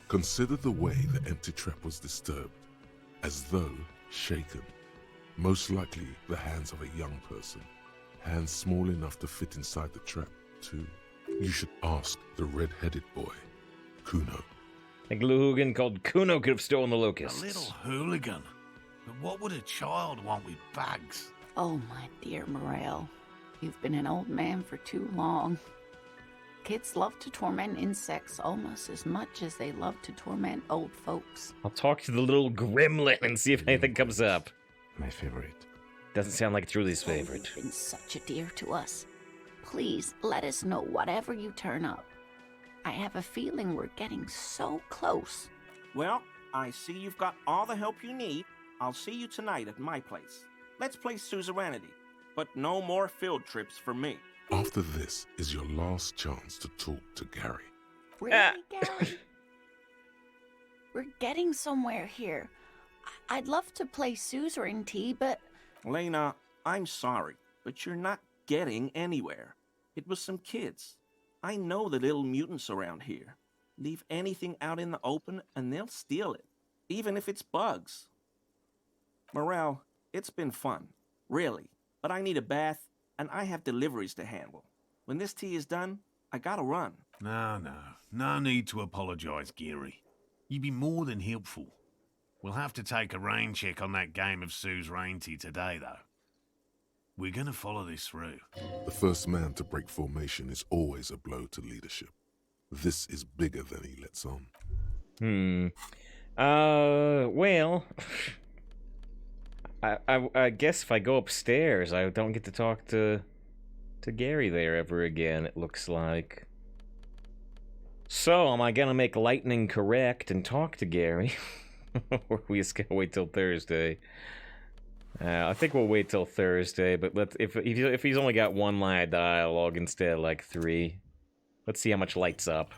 Consider the way the empty trap was disturbed, as though shaken. Most likely the hands of a young person. Hands small enough to fit inside the trap, too. You should ask the red-headed boy, Kuno. I think a little hooligan called Kuno could have stolen the locusts. A little hooligan? But what would a child want with bugs? Oh, my dear Morel. You've been an old man for too long. Kids love to torment insects almost as much as they love to torment old folks. I'll talk to the little gremlin and see if anything comes up. My favorite. Doesn't sound like it's Rudy's favorite. You've been such a dear to us. Please, let us know whatever you turn up. I have a feeling we're getting so close. Well, I see you've got all the help you need. I'll see you tonight at my place. Let's play Suzerainty, but no more field trips for me. After this is your last chance to talk to Gary. Really, Gary? We're getting somewhere here. I'd love to play Suzerainty, but... Lena, I'm sorry, but you're not getting anywhere. It was some kids. I know the little mutants around here. Leave anything out in the open and they'll steal it, even if it's bugs. Morel, it's been fun, really, but I need a bath and I have deliveries to handle. When this tea is done, I gotta run. No need to apologise, Gary. You've been more than helpful. We'll have to take a rain check on that game of Suzerainty today, though. We're gonna follow this through. The first man to break formation is always a blow to leadership. This is bigger than he lets on. Well... I guess if I go upstairs, I don't get to talk to Gary there ever again, it looks like. So, am I gonna make lightning correct and talk to Gary? Or are we just gonna wait till Thursday? I think we'll wait till Thursday, but if he's only got one line of dialogue instead of like 3, let's see how much lights up.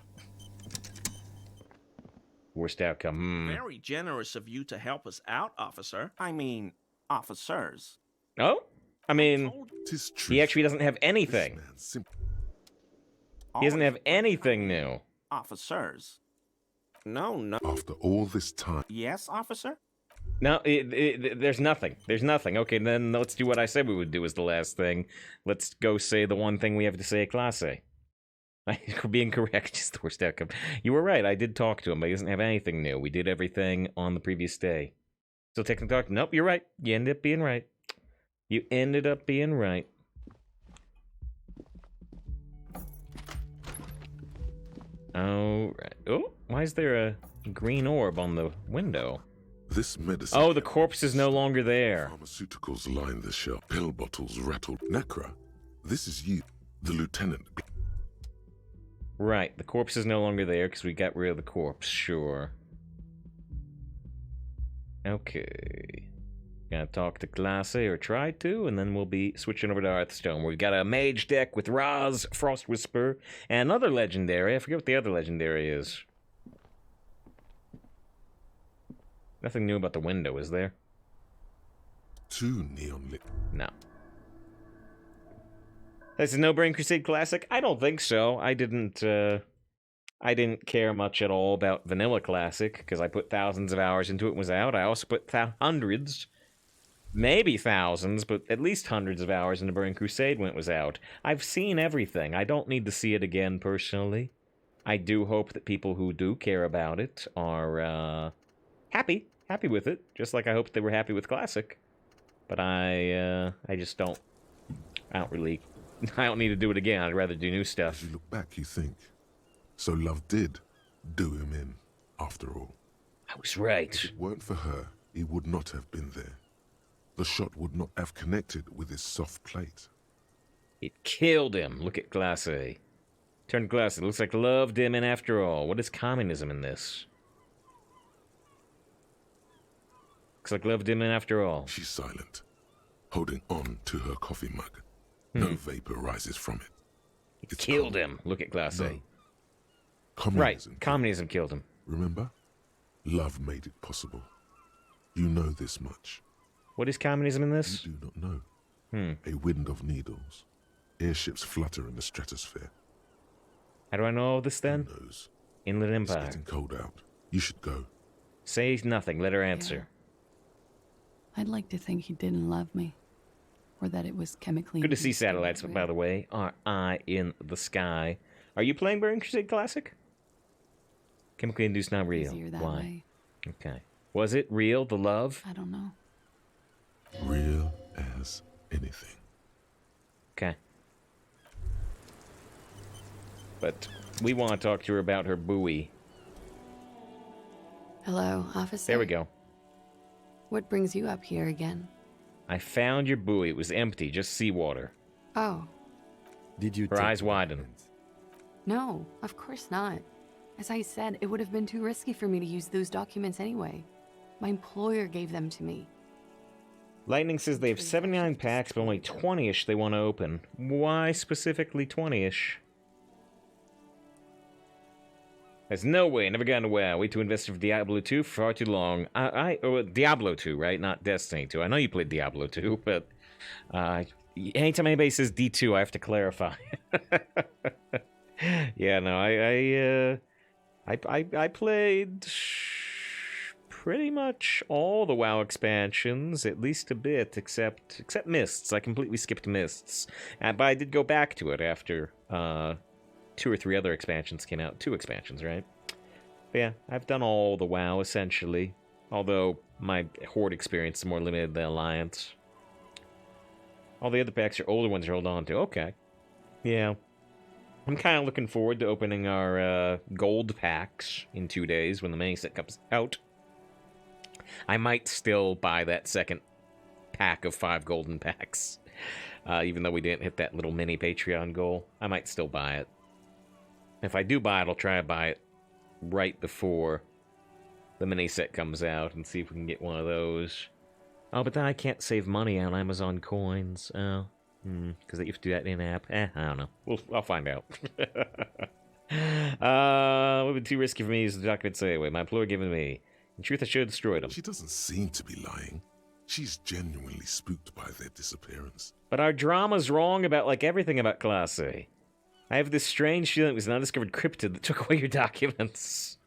Worst outcome. Very generous of you to help us out, officer. I mean, officers. Oh? I mean, he actually doesn't have anything. He doesn't have anything new. Officers. No. After all this time. Yes, officer? No, there's nothing. There's nothing. Okay, then let's do what I said we would do as the last thing. Let's go say the one thing we have to say at Class A. I could be incorrect, just the worst outcome. You were right, I did talk to him, but he doesn't have anything new. We did everything on the previous day. Still taking talk? Nope, you're right. You ended up being right. You ended up being right. Alright. Oh, why is there a green orb on the window? This medicine. Oh, the corpse is no longer there. Pharmaceuticals line the shelf. Pill bottles rattled. Necra, this is you, the lieutenant. Right, the corpse is no longer there because we got rid of the corpse, sure. Okay. Gonna talk to Class A, or try to, and then we'll be switching over to Hearthstone. We've got a mage deck with Raz, Frost Whisper, and another legendary. I forget what the other legendary is. Nothing new about the window, is there? 2 neon lit. No. This is No Brain Crusade Classic? I don't think so. I didn't care much at all about Vanilla Classic, because I put thousands of hours into it and was out. I also put hundreds, maybe thousands, but at least hundreds of hours into Brain Crusade when it was out. I've seen everything. I don't need to see it again, personally. I do hope that people who do care about it are, happy with it, just like I hope they were happy with Classic. But I just don't, I don't need to do it again. I'd rather do new stuff. As you look back, you think, so love did do him in, after all. I was right. If it weren't for her, he would not have been there. The shot would not have connected with his soft plate. It killed him. Look at Class A. Turn to Class A. Looks like love did him in after all. What is communism in this? Looks like love did him in after all. She's silent, holding on to her coffee mug. No vapor rises from it. It killed him. Look at Class A. Communism. Right, communism killed him. Remember? Love made it possible. You know this much. What is communism in this? You do not know. A wind of needles. Airships flutter in the stratosphere. How do I know all this then? Who knows? Inland Empire. It's getting cold out. You should go. Say nothing. Let her answer. Yeah. I'd like to think he didn't love me. Or that it was chemically... Good to see satellites, by the way. Are eye in the sky. Are you playing Burning Crusade Classic? Chemically induced, not real. Why? Way. Okay. Was it real, the love? I don't know. Real as anything. Okay. But we want to talk to her about her buoy. Hello, officer. There we go. What brings you up here again? I found your buoy. It was empty, just seawater. Oh, Did you Her take eyes the widen. documents? no, of course not. As I said, it would have been too risky for me to use those documents anyway. My employer gave them to me. Lightning says they have 79 packs, but only 20-ish they want to open. Why specifically 20-ish? There's no way. Never gotten away. Wait to invest for Diablo 2 for far too long. Diablo 2, right? Not Destiny 2. I know you played Diablo 2, but anytime anybody says D2, I have to clarify. Yeah, no, I played pretty much all the WoW expansions, at least a bit, except Mists. I completely skipped Mists, but I did go back to it after 2 or 3 other expansions came out. 2 expansions, right? But yeah, I've done all the WoW essentially, although my Horde experience is more limited than Alliance. All the other packs are older ones to hold on to. Okay, yeah. I'm kind of looking forward to opening our gold packs in 2 days when the mini set comes out. I might still buy that second pack of 5 golden packs. Even though we didn't hit that little mini Patreon goal, I might still buy it. If I do buy it, I'll try to buy it right before the mini set comes out and see if we can get one of those. Oh, but then I can't save money on Amazon coins. Oh. Because you have to do that in-app. I don't know. I'll find out. It would be too risky for me to use the document anyway. My employer given me. In truth, I should have destroyed them. She doesn't seem to be lying. She's genuinely spooked by their disappearance. But our drama's wrong about, like, everything about Class A. I have this strange feeling it was an undiscovered cryptid that took away your documents.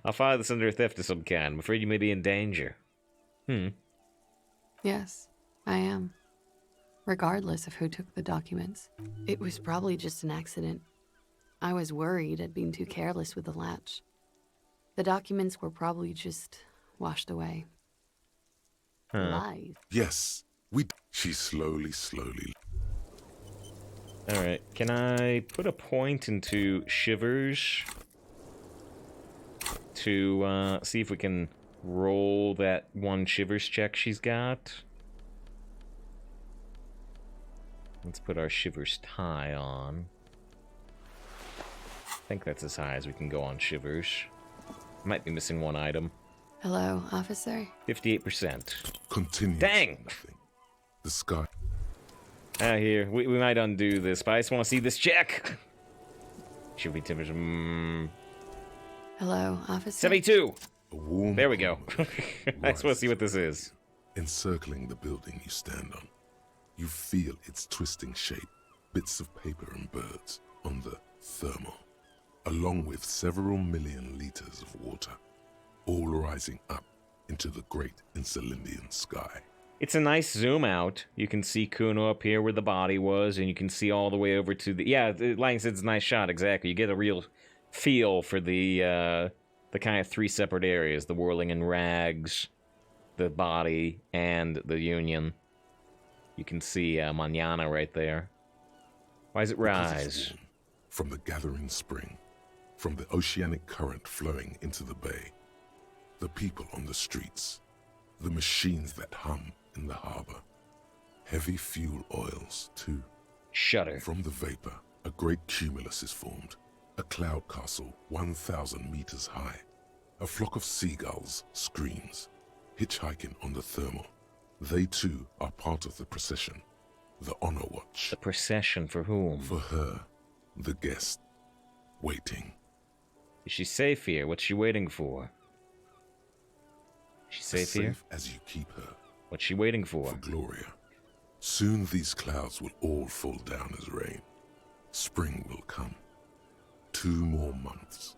I'll file this under theft of some kind. I'm afraid you may be in danger. Yes, I am. Regardless of who took the documents. It was probably just an accident. I was worried I'd been too careless with the latch. The documents were probably just washed away. Lies. Yes, She slowly. Alright, can I put a point into Shivers to see if we can roll that one Shivers check she's got? Let's put our Shivers tie on. I think that's as high as we can go on Shivers. Might be missing one item. Hello, officer? 58%. Continue. Dang! The sky. Here. We might undo this, but I just want to see this check! Should be timbers. Hello, officer? 72! A warm There we go. I just want to see what this is. Encircling the building you stand on. You feel its twisting shape, bits of paper and birds on the thermal, along with several million liters of water, all rising up into the great Insulindian sky. It's a nice zoom out. You can see Kuno up here where the body was, and you can see all the way over to the... Yeah, like I said, it's a nice shot, exactly. You get a real feel for the kind of 3 separate areas, the whirling in rags, the body, and the Union. You can see Manana right there. Why does it rise? From the gathering spring, from the oceanic current flowing into the bay, the people on the streets, the machines that hum in the harbor, heavy fuel oils too. Shudder. From the vapor, a great cumulus is formed, a cloud castle 1,000 meters high. A flock of seagulls screams, hitchhiking on the thermal. They too are part of the procession, the honor watch. The procession for whom? For her, the guest, waiting. Is she safe here? What's she waiting for? Is she safe here? Safe as you keep her. What's she waiting for? For Gloria. Soon these clouds will all fall down as rain. Spring will come. 2 more months,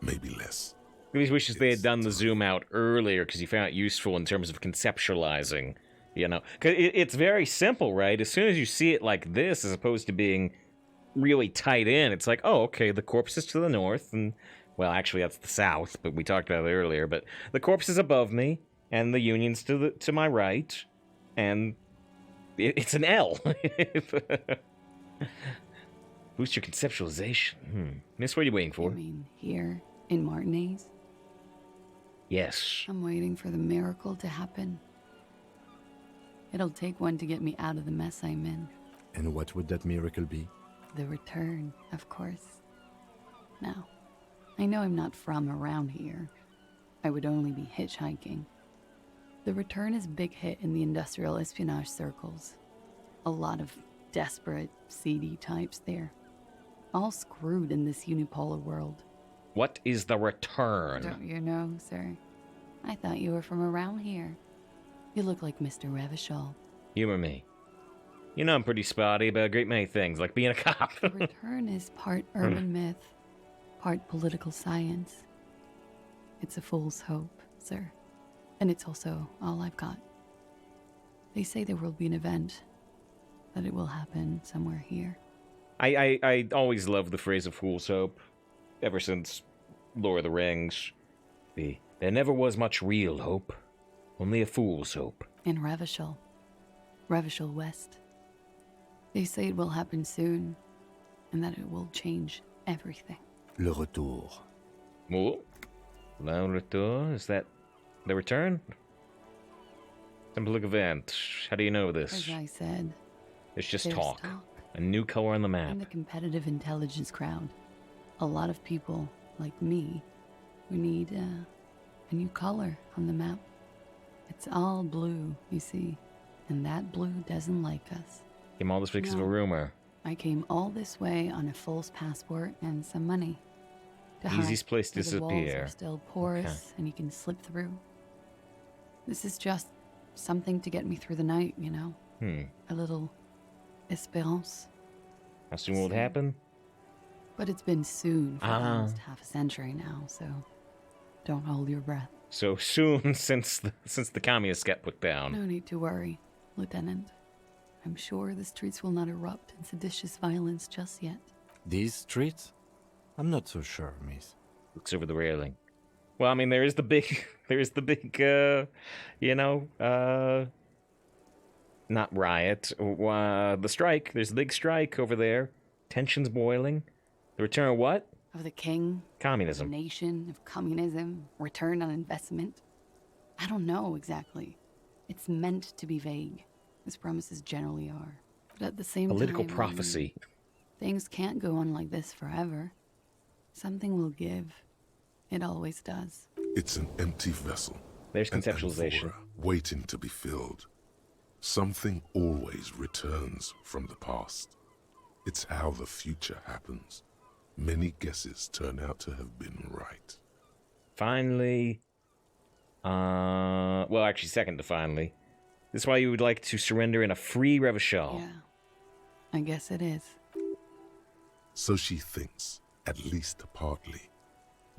maybe less. He wishes they had done the zoom out earlier because he found it useful in terms of conceptualizing, you know. Because it's very simple, right? As soon as you see it like this, as opposed to being really tight in, it's like, oh, okay, the corpse is to the north, and, well, actually that's the south, but we talked about it earlier, but the corpse is above me, and the Union's to my right, and it's an L. Boost your conceptualization. Miss, what are you waiting for? You mean here, in Martinez? Yes. I'm waiting for the miracle to happen. It'll take one to get me out of the mess I'm in. And what would that miracle be? The return, of course. Now, I know I'm not from around here. I would only be hitchhiking. The return is a big hit in the industrial espionage circles. A lot of desperate, seedy types there. All screwed in this unipolar world. What is the return? Don't you know, sir? I thought you were from around here. You look like Mr. Revachol. Humor me. You know I'm pretty spotty about a great many things, like being a cop. The return is part urban myth, part political science. It's a fool's hope, sir. And it's also all I've got. They say there will be an event, that it will happen somewhere here. I always loved the phrase of fool's hope, ever since Lord of the Rings. There never was much real hope, only a fool's hope. In Revachol West. They say it will happen soon, and that it will change everything. Le retour. Oh, le retour? Is that the return? Symbolic event. How do you know this? As I said, It's just there's talk. A new color on the map. In the competitive intelligence crowd, a lot of people like me who need a new color on the map. It's all blue, you see, and that blue doesn't like us. Came all this because of a No. rumor. I came all this way on a false passport and some money. To hide Easiest place to where the walls disappear. are still porous Okay. and you can slip through. This is just something to get me through the night, you know? A little espérance. How soon will it happen? But it's been soon for Ah. almost half a century now, so don't hold your breath. So soon, since the communists got put down. No need to worry, Lieutenant. I'm sure the streets will not erupt in seditious violence just yet. These streets? I'm not so sure, miss. Looks over the railing. Well, I mean, there is the big, not riot, the strike. There's the big strike over there. Tensions boiling. The return of what? Of the king, Communism. of the nation, of communism, return on investment. I don't know exactly. It's meant to be vague, as promises generally are. But at the same Political time, prophecy. Things can't go on like this forever. Something will give. It always does. It's an empty vessel. There's an conceptualization. amphora waiting to be filled. Something always returns from the past. It's how the future happens. Many guesses turn out to have been right. Finally. Well, actually, second to finally. This is why you would like to surrender in a free Revachol. Yeah, I guess it is. So she thinks, at least partly,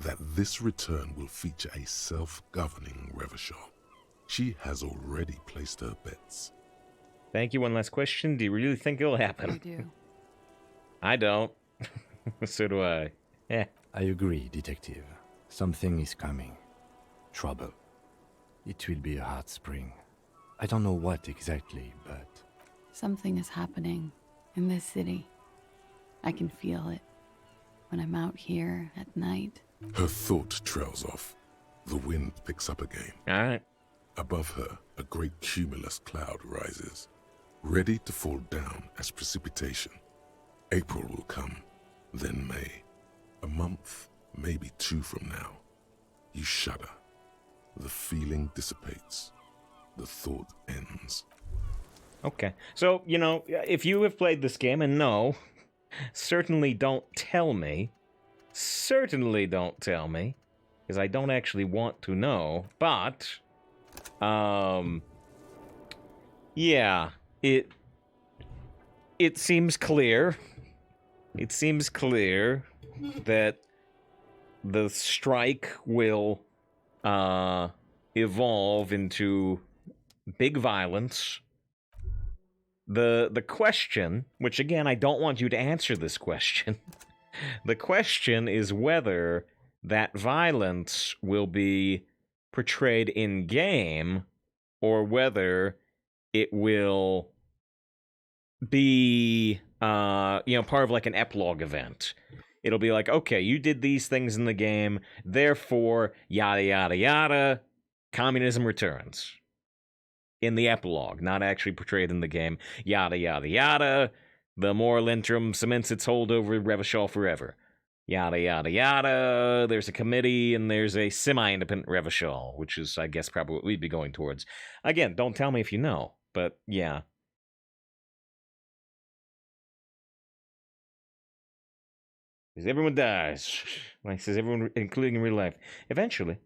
that this return will feature a self-governing Revachol. She has already placed her bets. Thank you. One last question. Do you really think it'll happen? I do. I don't. So do I. Yeah. I agree, detective. Something is coming. Trouble. It will be a hot spring. I don't know what exactly, but... Something is happening in this city. I can feel it when I'm out here at night. Her thought trails off. The wind picks up again. All right. Above her, a great cumulus cloud rises, ready to fall down as precipitation. April will come, then May. A month, maybe 2 from now. You shudder. The feeling dissipates. The thought ends. Okay. So, if you have played this game and know, certainly don't tell me. Certainly don't tell me. Because I don't actually want to know. But, yeah. It seems clear. It seems clear that the strike will evolve into big violence. The question, which again, I don't want you to answer this question. The question is whether that violence will be portrayed in game or whether it will be part of like an epilogue event. It'll be like, okay, you did these things in the game, therefore, yada, yada, yada, communism returns. in the epilogue, not actually portrayed in the game. Yada, yada, yada. The moral interim cements its hold over Revachol forever. Yada, yada, yada. There's a committee, and there's a semi-independent Revachol, which is, I guess, probably what we'd be going towards. Again, don't tell me if you know, but yeah. Because everyone dies. Like, says everyone, including in real life. Eventually.